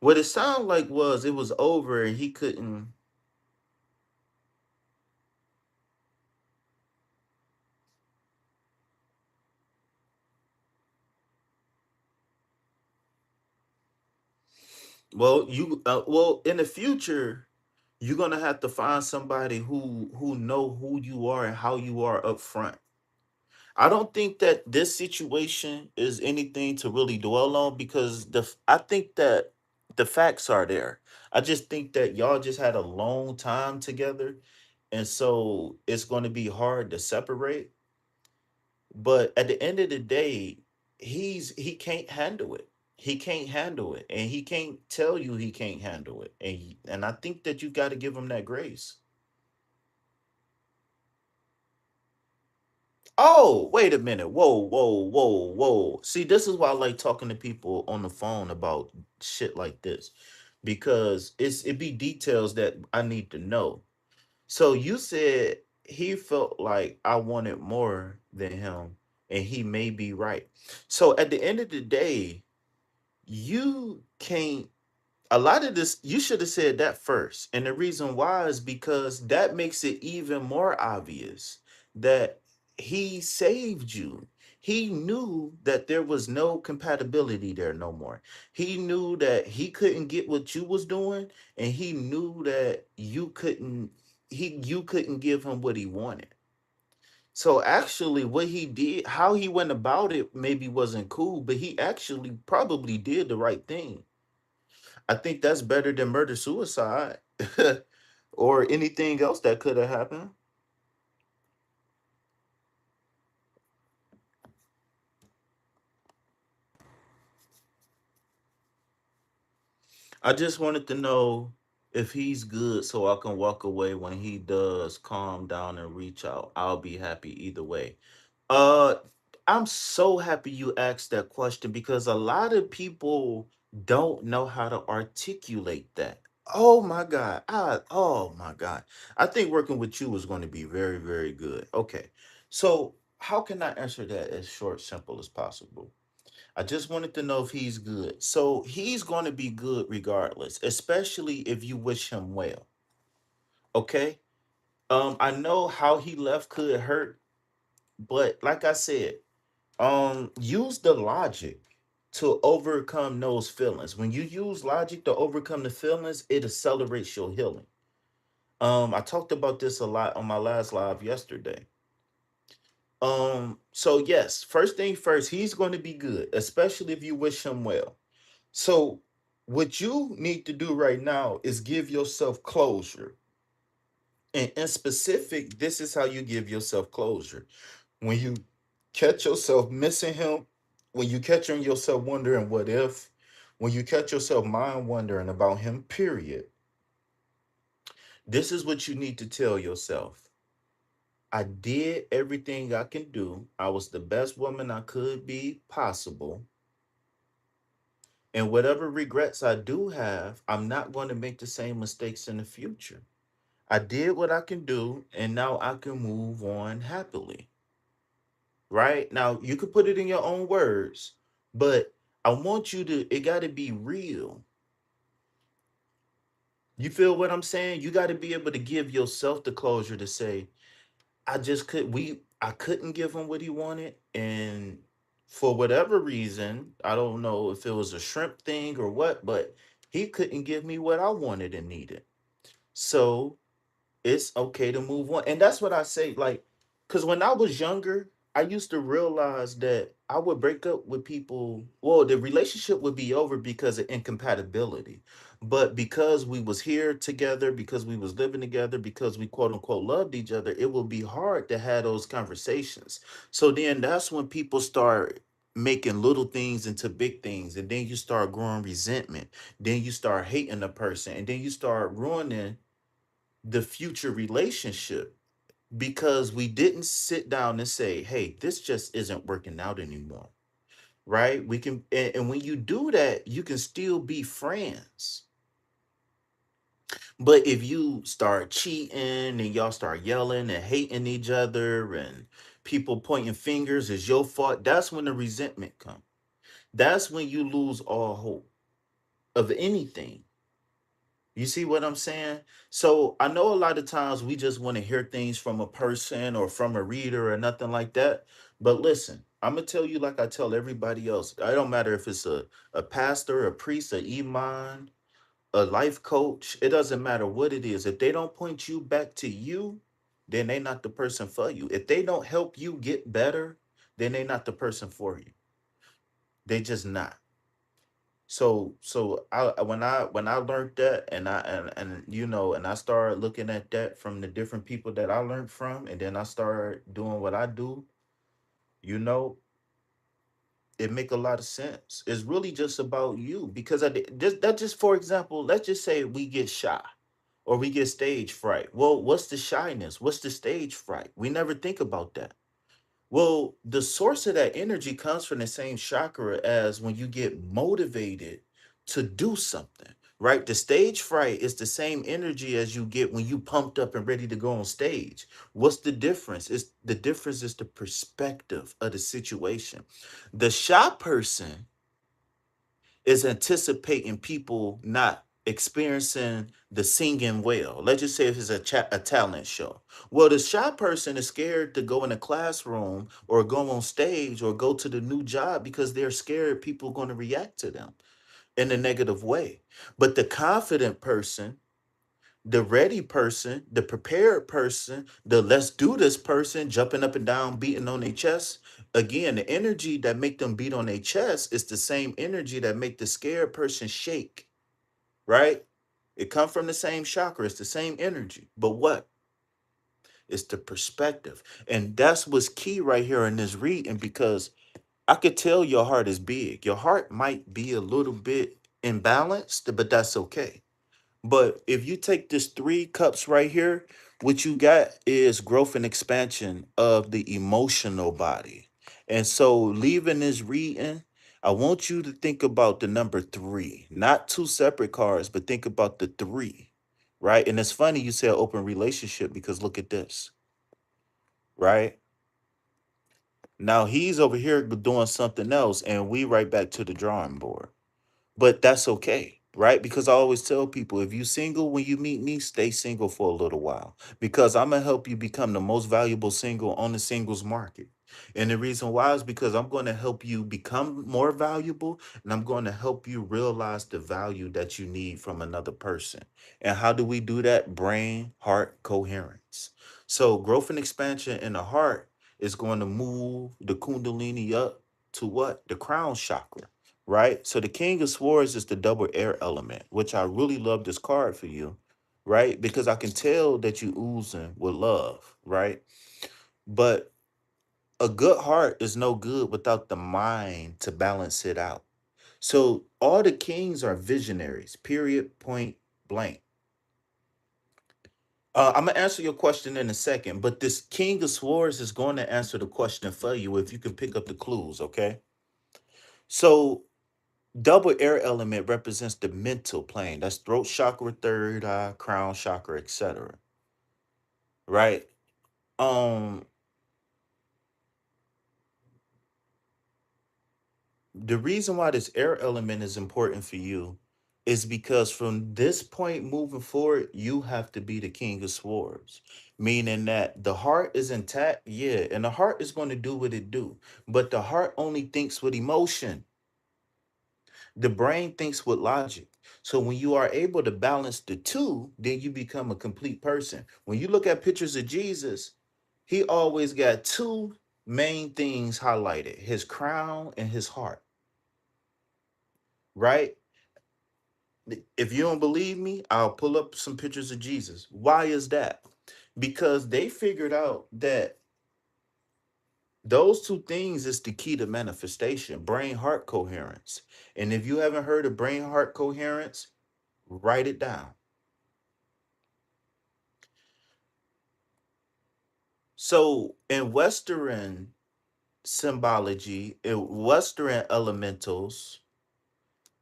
What it sounded like was it was over and he couldn't. Well, well, in the future, you're gonna have to find somebody who know who you are and how you are up front. I don't think that this situation is anything to really dwell on because I think that the facts are there. I just think that y'all just had a long time together, and so it's going to be hard to separate. But at the end of the day, he can't handle it. He can't handle it, and he can't tell you he can't handle it. And I think that you got to give him that grace. Oh, wait a minute. Whoa, whoa, whoa, whoa. See, this is why I like talking to people on the phone about shit like this. Because it be details that I need to know. So you said he felt like I wanted more than him, and he may be right. So at the end of the day, you can't a lot of this you should have said that first, and the reason why is because that makes it even more obvious that he saved you. He knew that there was no compatibility there no more. He knew that he couldn't get what you was doing, and he knew that you couldn't give him what he wanted. So actually what he did, how he went about it maybe wasn't cool, but he actually probably did the right thing. I think that's better than murder suicide or anything else that could have happened. I just wanted to know if he's good so I can walk away when he does calm down and reach out. I'll be happy either way. Uh I'm so happy you asked that question because a lot of people don't know how to articulate that. Oh my God. Oh my God. I think working with you is going to be very, very good. Okay. So, how can I answer that as short, simple as possible? I just wanted to know if he's good. So, he's going to be good regardless, especially if you wish him well. Okay? I know how he left could hurt, but like I said, use the logic to overcome those feelings. When you use logic to overcome the feelings, it accelerates your healing. I talked about this a lot on my last live yesterday. So yes, first thing first, he's going to be good, especially if you wish him well. So what you need to do right now is give yourself closure. And in specific, this is how you give yourself closure. When you catch yourself missing him, when you catch yourself wondering what if, when you catch yourself mind wondering about him, period, this is what you need to tell yourself. I did everything I can do. I was the best woman I could be possible. And whatever regrets I do have, I'm not going to make the same mistakes in the future. I did what I can do, and now I can move on happily. Right? Now, you could put it in your own words, but I want you to, it got to be real. You feel what I'm saying? You got to be able to give yourself the closure to say, I couldn't give him what he wanted. And for whatever reason, I don't know if it was a shrimp thing or what, but he couldn't give me what I wanted and needed. So it's okay to move on. And that's what I say. Like, because when I was younger, I used to realize that I would break up with people. Well, the relationship would be over because of incompatibility. But because we was here together, because we was living together, because we quote unquote loved each other, it would be hard to have those conversations. So then that's when people start making little things into big things. And then you start growing resentment. Then you start hating the person. And then you start ruining the future relationship because we didn't sit down and say, hey, this just isn't working out anymore. Right? And when you do that, you can still be friends. But if you start cheating and y'all start yelling and hating each other and people pointing fingers as your fault, that's when the resentment comes. That's when you lose all hope of anything. You see what I'm saying? So I know a lot of times we just want to hear things from a person or from a reader or nothing like that. But listen, I'm gonna tell you like I tell everybody else. I don't matter if it's a pastor, a priest, a imam. a life coach, it doesn't matter what it is. If they don't point you back to you, then they not the person for you. If they don't help you get better, then they not the person for you. They just not. So I when I learned that, and and and I started looking at that from the different people that I learned from, and then I started doing what I do, you know, it make a lot of sense. It's really just about you, because just for example, let's just say we get shy or we get stage fright. Well, what's the shyness? What's the stage fright? We never think about that. Well, the source of that energy comes from the same chakra as when you get motivated to do something, right? The stage fright is the same energy as you get when you pumped up and ready to go on stage. What's the difference? It's the difference is the perspective of the situation. The shy person is anticipating people not experiencing the singing well. Let's just say if it's a talent show. Well, the shy person is scared to go in a classroom or go on stage or go to the new job because they're scared people are going to react to them in a negative way. But the confident person, the ready person, the prepared person, the let's do this person, jumping up and down, beating on their chest. Again, the energy that make them beat on their chest is the same energy that make the scared person shake, right? It come from the same chakra. It's the same energy. But what? It's the perspective. And that's what's key right here in this reading, because I could tell your heart is big. Your heart might be a little bit imbalanced, but that's okay. But if you take this 3 cups right here, what you got is growth and expansion of the emotional body. And so, leaving this reading, I want you to think about the number 3, not 2 separate cards, but think about the 3, right? And it's funny you said open relationship, because look at this, right? Now he's over here doing something else, and we right back to the drawing board. But that's okay, right? Because I always tell people, if you single when you meet me, stay single for a little while, because I'm gonna help you become the most valuable single on the singles market. And the reason why is because I'm going to help you become more valuable, and I'm going to help you realize the value that you need from another person. And how do we do that? Brain heart coherence. So growth and expansion in the heart is going to move the kundalini up to what? The crown chakra, right? So the King of Swords is the double air element, which I really love this card for you, right? Because I can tell that you oozing with love, right? But a good heart is no good without the mind to balance it out. So all the kings are visionaries, period, point blank. I'm gonna answer your question in a second, but this King of Swords is going to answer the question for you if you can pick up the clues, okay? So double air element represents the mental plane. That's throat chakra, third eye, crown chakra, etc. Right? Um, the reason why this air element is important for you is because from this point moving forward, you have to be the king of swords. Meaning that the heart is intact, yeah, and the heart is going to do what it do. But the heart only thinks with emotion. The brain thinks with logic. So when you are able to balance the two, then you become a complete person. When you look at pictures of Jesus, he always got two main things highlighted: his crown and his heart, right? If you don't believe me, I'll pull up some pictures of Jesus. Why is that? Because they figured out that those two things is the key to manifestation, brain heart coherence. And if you haven't heard of brain heart coherence, write it down. So in Western symbology, in Western elementals,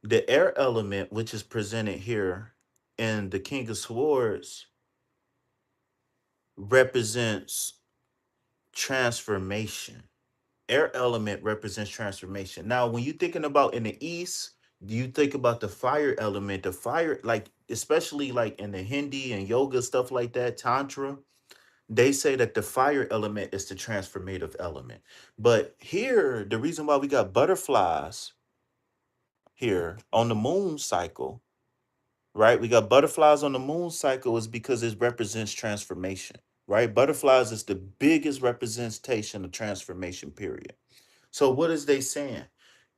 the air element, which is presented here in the King of Swords, represents transformation. Air element represents transformation. Now, when you're thinking about in the East, do you think about the fire element? The fire, like especially like in the Hindi and yoga stuff like that, Tantra, they say that the fire element is the transformative element. But here, the reason why we got butterflies here on the moon cycle, right? We got butterflies on the moon cycle is because it represents transformation, right? Butterflies is the biggest representation of transformation, period. So what is they saying?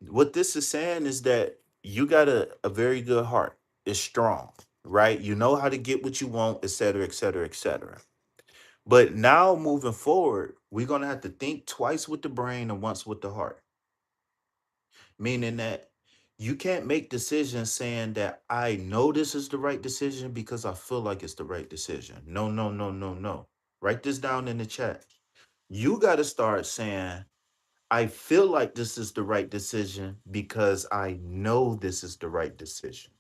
What this is saying is that you got a very good heart. It's strong, right? You know how to get what you want, et cetera, et cetera, et cetera. But now moving forward, we're gonna have to think twice with the brain and once with the heart. Meaning that you can't make decisions saying that I know this is the right decision because I feel like it's the right decision. No, no, no, no, no. Write this down in the chat. You got to start saying, I feel like this is the right decision because I know this is the right decision.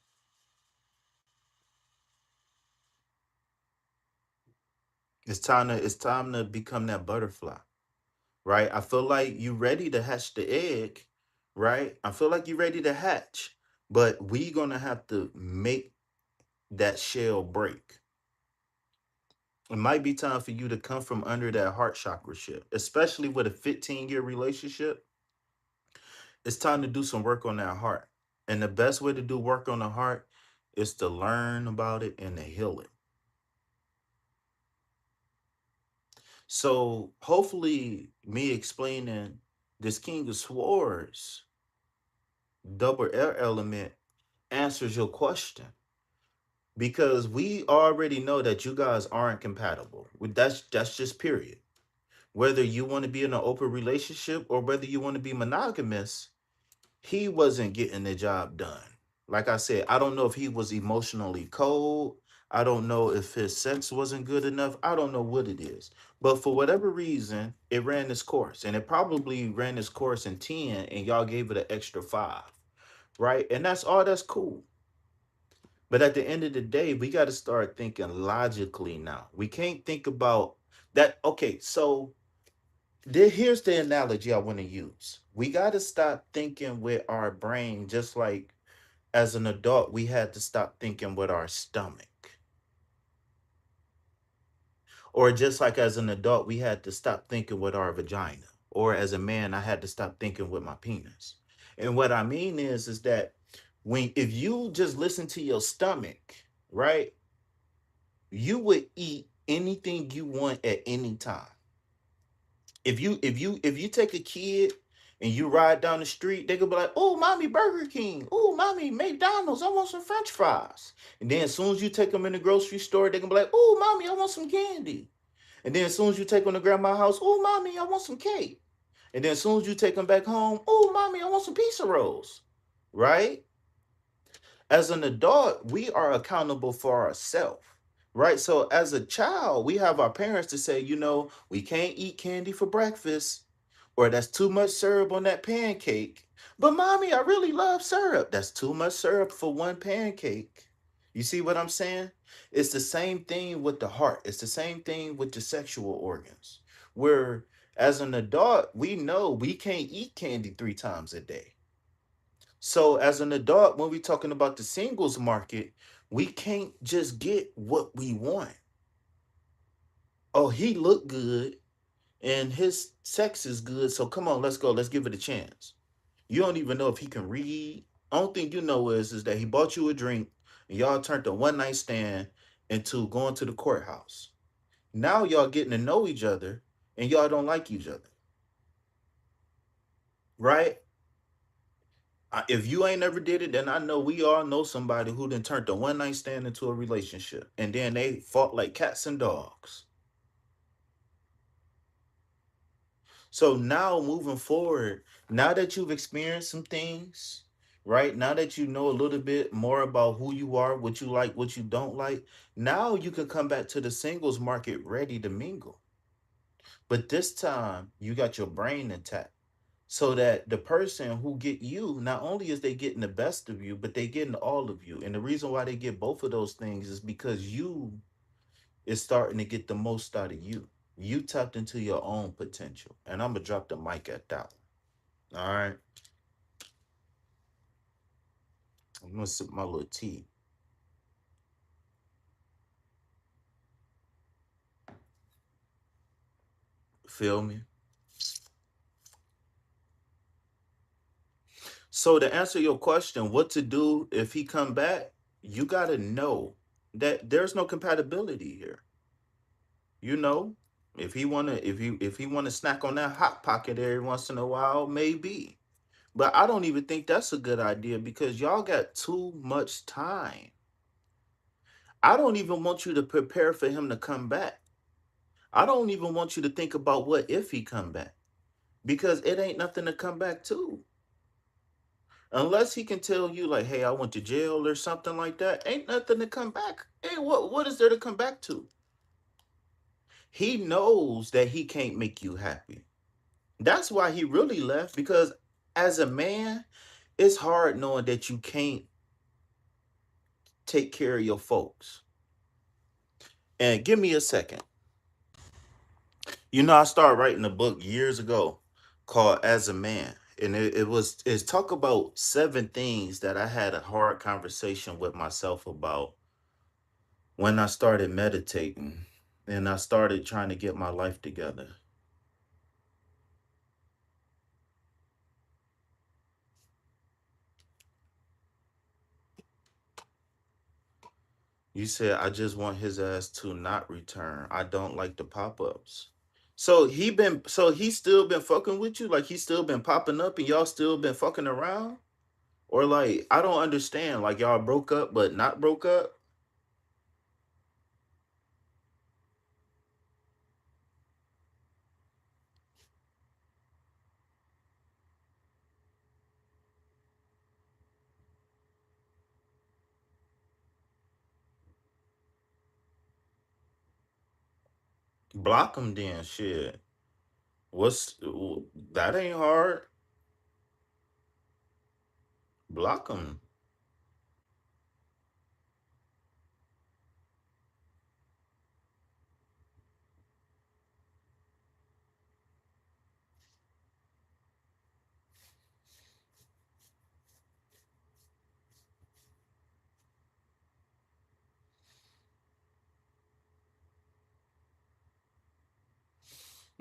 It's time to become that butterfly, right? I feel like you ready to hatch the egg, right? I feel like you're ready to hatch, but we gonna have to make that shell break. It might be time for you to come from under that heart chakra shit, especially with a 15-year relationship. It's time to do some work on that heart. And the best way to do work on the heart is to learn about it and to heal it. So hopefully me explaining this King of Swords double air element answers your question. Because we already know that you guys aren't compatible. That's just period. Whether you want to be in an open relationship or whether you want to be monogamous, he wasn't getting the job done. Like I said, I don't know if he was emotionally cold. I don't know if his sex wasn't good enough. I don't know what it is. But for whatever reason, it ran its course. And it probably ran its course in 10 and y'all gave it an extra 5. Right? And that's all that's cool. But at the end of the day, we got to start thinking logically now. We can't think about that. Okay, so here's the analogy I want to use. We got to stop thinking with our brain, just like as an adult, we had to stop thinking with our stomach. Or just like as an adult, we had to stop thinking with our vagina. Or as a man, I had to stop thinking with my penis. And what I mean is that if you just listen to your stomach, right, you would eat anything you want at any time. If you take a kid and you ride down the street, they could be like, "Oh, mommy, Burger King. Oh, mommy, McDonald's. I want some French fries." And then as soon as you take them in the grocery store, they can be like, "Oh, mommy, I want some candy." And then as soon as you take them to grandma's house, "Oh, mommy, I want some cake." And then as soon as you take them back home, "Oh, mommy, I want some pizza rolls." Right? As an adult, we are accountable for ourselves, right? So as a child, we have our parents to say, we can't eat candy for breakfast, or that's too much syrup on that pancake. But mommy, I really love syrup. That's too much syrup for one pancake. You see what I'm saying? It's the same thing with the heart. It's the same thing with the sexual organs. Where as an adult, we know we can't eat candy 3 times a day. So as an adult, when we're talking about the singles market, we can't just get what we want. Oh, he looked good and his sex is good. So come on, let's go. Let's give it a chance. You don't even know if he can read. Only thing you know is that he bought you a drink and y'all turned a one night stand into going to the courthouse. Now y'all getting to know each other and y'all don't like each other. Right? If you ain't never did it, then I know we all know somebody who then turned a one night stand into a relationship, and then they fought like cats and dogs. So now moving forward, now that you've experienced some things, right? Now that you know a little bit more about who you are, what you like, what you don't like, now you can come back to the singles market ready to mingle. But this time you got your brain intact. So that the person who get you, not only is they getting the best of you, but they getting all of you. And the reason why they get both of those things is because you is starting to get the most out of you. You tapped into your own potential. And I'm gonna drop the mic at that one. All right. I'm gonna sip my little tea. Feel me? So to answer your question, what to do if he come back? you got to know that there's no compatibility here. You know, if he wanna snack on that hot pocket every once in a while, maybe. But I don't even think that's a good idea because y'all got too much time. I don't even want you to prepare for him to come back. I don't even want you to think about what if he come back because it ain't nothing to come back to. Unless he can tell you like, "Hey, I went to jail" or something like that, ain't nothing to come back. Hey, what is there to come back to? He knows that he can't make you happy. That's why he really left because as a man, it's hard knowing that you can't take care of your folks. And give me a second. I started writing a book years ago called As a Man. And it's talk about 7 things that I had a hard conversation with myself about when I started meditating and I started trying to get my life together. You said I just want his ass to not return. I don't like the pop-ups. So he's still been fucking with you? Like he's still been popping up and y'all still been fucking around? Or like I don't understand. Like y'all broke up but not broke up? Block him then, shit. That ain't hard. Block him.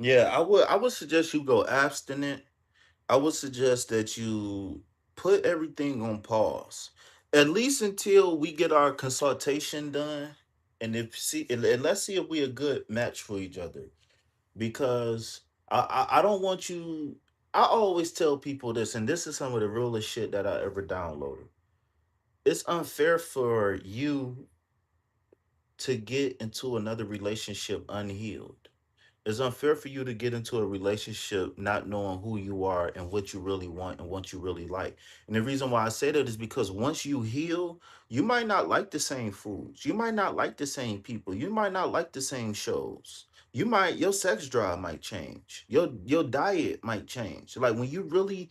Yeah, I would suggest you go abstinent. I would suggest that you put everything on pause, at least until we get our consultation done, and let's see if we a good match for each other. Because I don't want you. I always tell people this, and this is some of the realest shit that I ever downloaded. It's unfair for you to get into another relationship unhealed. It's unfair for you to get into a relationship not knowing who you are and what you really want and what you really like. And the reason why I say that is because once you heal, you might not like the same foods. You might not like the same people. You might not like the same shows. Your sex drive might change. Your diet might change. Like when you really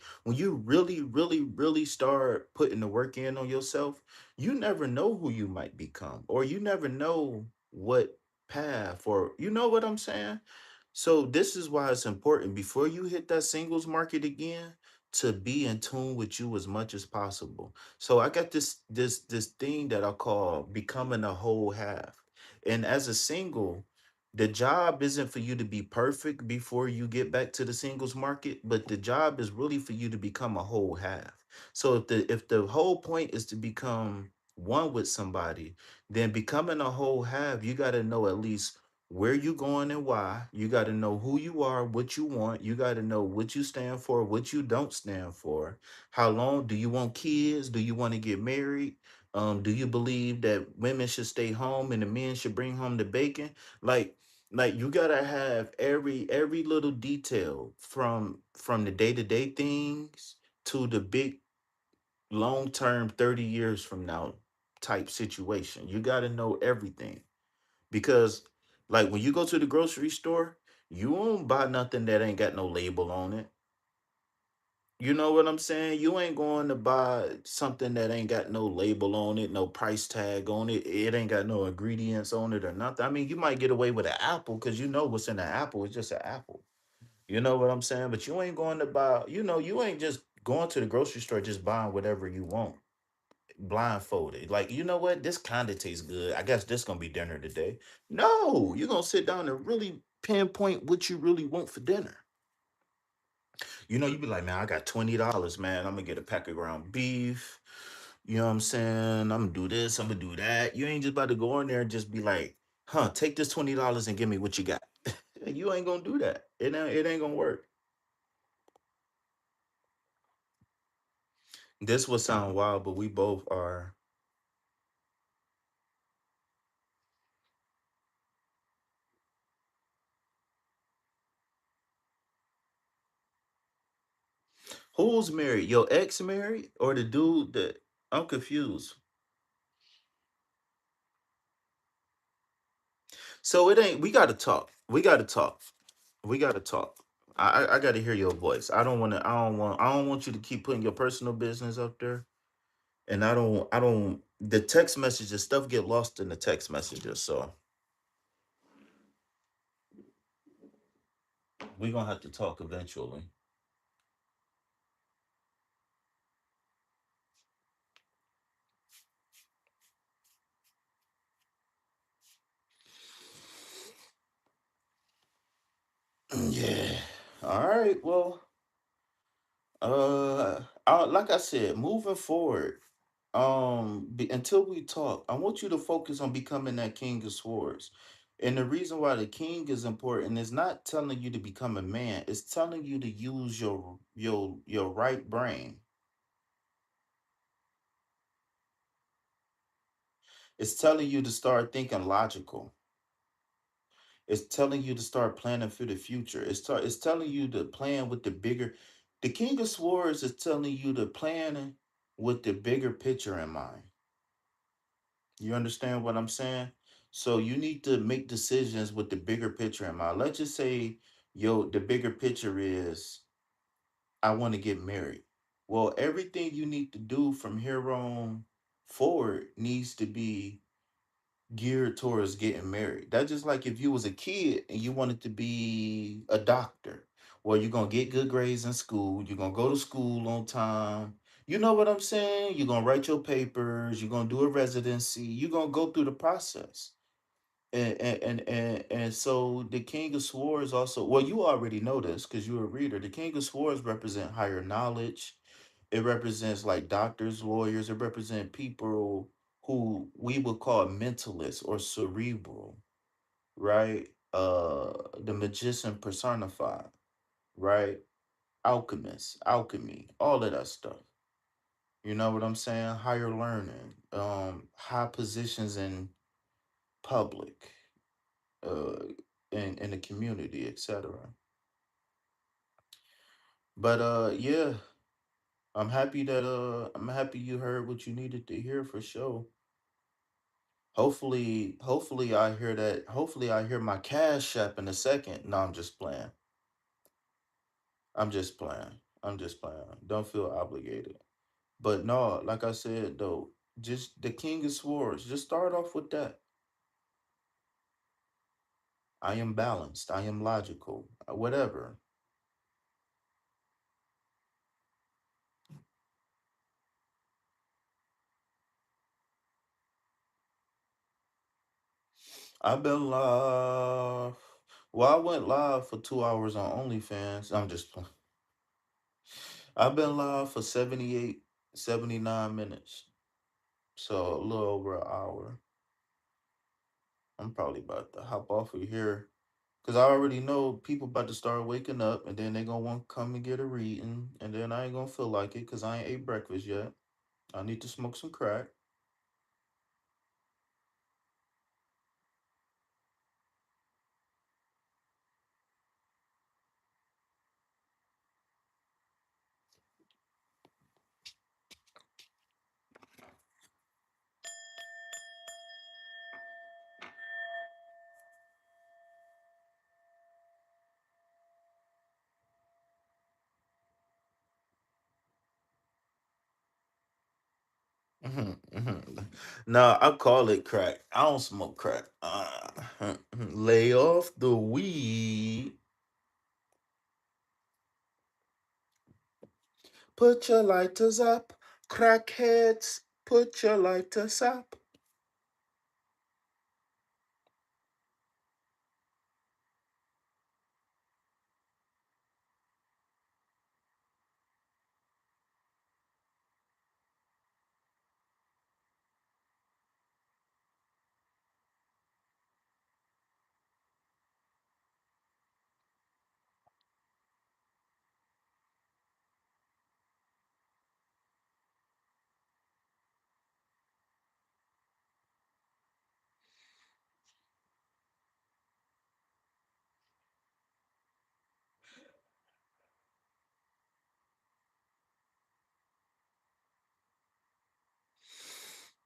start putting the work in on yourself, you never know who you might become, or you never know what path, or you know what I'm saying? So this is why it's important before you hit that singles market again to be in tune with you as much as possible. So I got this thing that I call becoming a whole half. And as a single, the job isn't for you to be perfect before you get back to the singles market, but the job is really for you to become a whole half. So if the whole point is to become one with somebody, then becoming a whole half, you got to know at least where you going and why. You got to know who you are, what you want. You got to know what you stand for, what you don't stand for. How long do you want kids? Do you want to get married? Do you believe that women should stay home and the men should bring home the bacon? Like, like you gotta have every little detail from the day-to-day things to the big long-term 30 years from now type situation. You gotta know everything. Because like when you go to the grocery store, you won't buy nothing that ain't got no label on it. You know what I'm saying? You ain't going to buy something that ain't got no label on it, no price tag on it. It ain't got no ingredients on it or nothing. I mean, you might get away with an apple because you know what's in an apple. It's just an apple. You know what I'm saying? But you ain't going to buy, you ain't just going to the grocery store just buying whatever you want blindfolded. Like, you know what? This kind of tastes good. I guess this gonna be dinner today. No, you're gonna sit down and really pinpoint what you really want for dinner. You be like, man, I got $20, man. I'm gonna get a pack of ground beef. You know what I'm saying? I'm gonna do this, I'm gonna do that. You ain't just about to go in there and just be like, huh, take this $20 and give me what you got. You ain't gonna do that. It ain't gonna work. This will sound wild, but we both are. Who's married? Your ex married? Or the dude that I'm confused. So it ain't we gotta talk. We gotta talk. We gotta talk. I gotta hear your voice. I don't want you to keep putting your personal business up there. And I don't the text messages stuff get lost in the text messages. So we're gonna have to talk eventually. Yeah. All right. Well, like I said, moving forward, until we talk, I want you to focus on becoming that king of swords. And the reason why the king is important is not telling you to become a man, it's telling you to use your right brain. It's telling you to start thinking logical. It's telling you to start planning for the future. It's telling you to plan with the bigger. The King of Swords is telling you to plan with the bigger picture in mind. You understand what I'm saying? So you need to make decisions with the bigger picture in mind. Let's just say, the bigger picture is I want to get married. Well, everything you need to do from here on forward needs to be geared towards getting married. That's just like if you was a kid and you wanted to be a doctor. Well, you're gonna get good grades in school, you're gonna go to school on time. You know what I'm saying? You're gonna write your papers, you're gonna do a residency, you're gonna go through the process. And so the King of Swords also, well, you already know this because you're a reader. The King of Swords represent higher knowledge. It represents like doctors, lawyers. It represents people who we would call mentalists or cerebral, right? The magician personified, right? Alchemist, alchemy, all of that stuff. You know what I'm saying? Higher learning, high positions in public, uh, in the community, etc. But yeah, I'm happy you heard what you needed to hear for sure. Hopefully I hear that. Hopefully I hear my cash app in a second. No, I'm just playing. I'm just playing. I'm just playing. Don't feel obligated. But no, like I said though, just the King of Swords. Just start off with that. I am balanced. I am logical. Whatever. I've been live. Well, I went live for 2 hours on OnlyFans. I'm just playing. I've been live for 78, 79 minutes. So a little over an hour. I'm probably about to hop off of here because I already know people about to start waking up and then they gonna want to come and get a reading and then I ain't gonna feel like it because I ain't ate breakfast yet. I need to smoke some crack. Nah, I call it crack. I don't smoke crack. Lay off the weed. Put your lighters up, crackheads. Put your lighters up.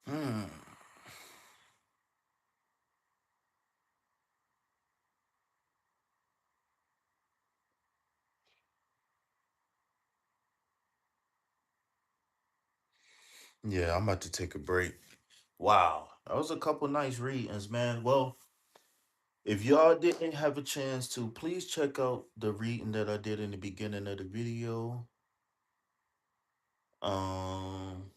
Hmm. Yeah, I'm about to take a break. Wow, that was a couple nice readings, man. Well, if y'all didn't have a chance to, please check out the reading that I did in the beginning of the video. Um,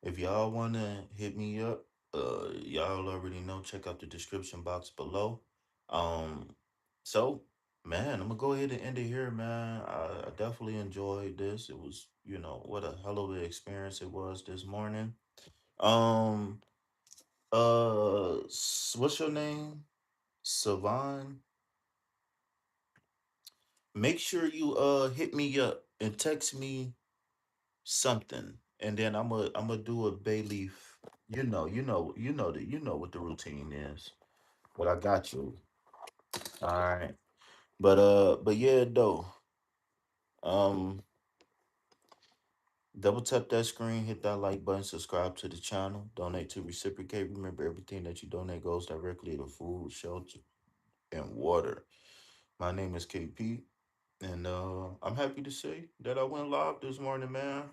if y'all wanna hit me up, y'all already know. Check out the description box below. Um, so man, I'm gonna go ahead and end it here, man. I definitely enjoyed this. It was, what a hell of an experience it was this morning. Um, what's your name? Savan. Make sure you hit me up and text me something, and then I'm gonna do a bay leaf. You know what the routine is. But I got you. All right. But yeah, though. Um, double tap that screen, hit that like button, subscribe to the channel, donate to reciprocate. Remember, everything that you donate goes directly to food, shelter, and water. My name is KP, and I'm happy to say that I went live this morning, man.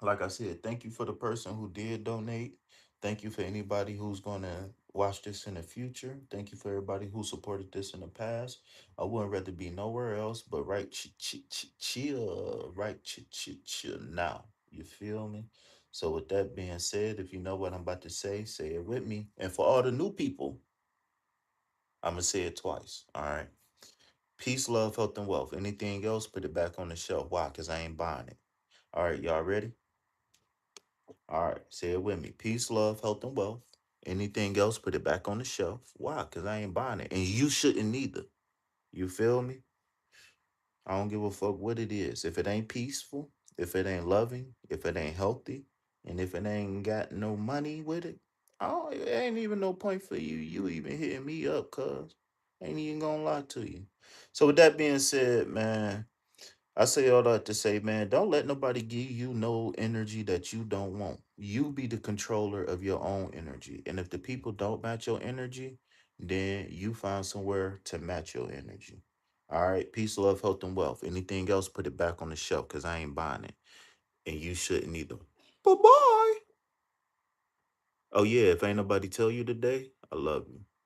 Like I said, thank you for the person who did donate. Thank you for anybody who's gonna watch this in the future. Thank you for everybody who supported this in the past. I wouldn't rather be nowhere else, but right chill, right chill now. You feel me? So with that being said, if you know what I'm about to say it with me. And for all the new people, I'm gonna say it twice. All right. Peace, love, health, and wealth. Anything else, put it back on the shelf. Why? Because I ain't buying it. All right, y'all ready? All right, say it with me. Peace, love, health, and wealth. Anything else, put it back on the shelf. Why? Because I ain't buying it. And you shouldn't either. You feel me? I don't give a fuck what it is. If it ain't peaceful, if it ain't loving, if it ain't healthy, and if it ain't got no money with it, it ain't even no point for you even hitting me up, cuz. Ain't even gonna lie to you. So with that being said, man, I say all that to say, man, don't let nobody give you no energy that you don't want. You be the controller of your own energy. And if the people don't match your energy, then you find somewhere to match your energy. All right. Peace, love, health, and wealth. Anything else, put it back on the shelf because I ain't buying it. And you shouldn't either. Bye bye. Oh, yeah. If ain't nobody tell you today, I love you.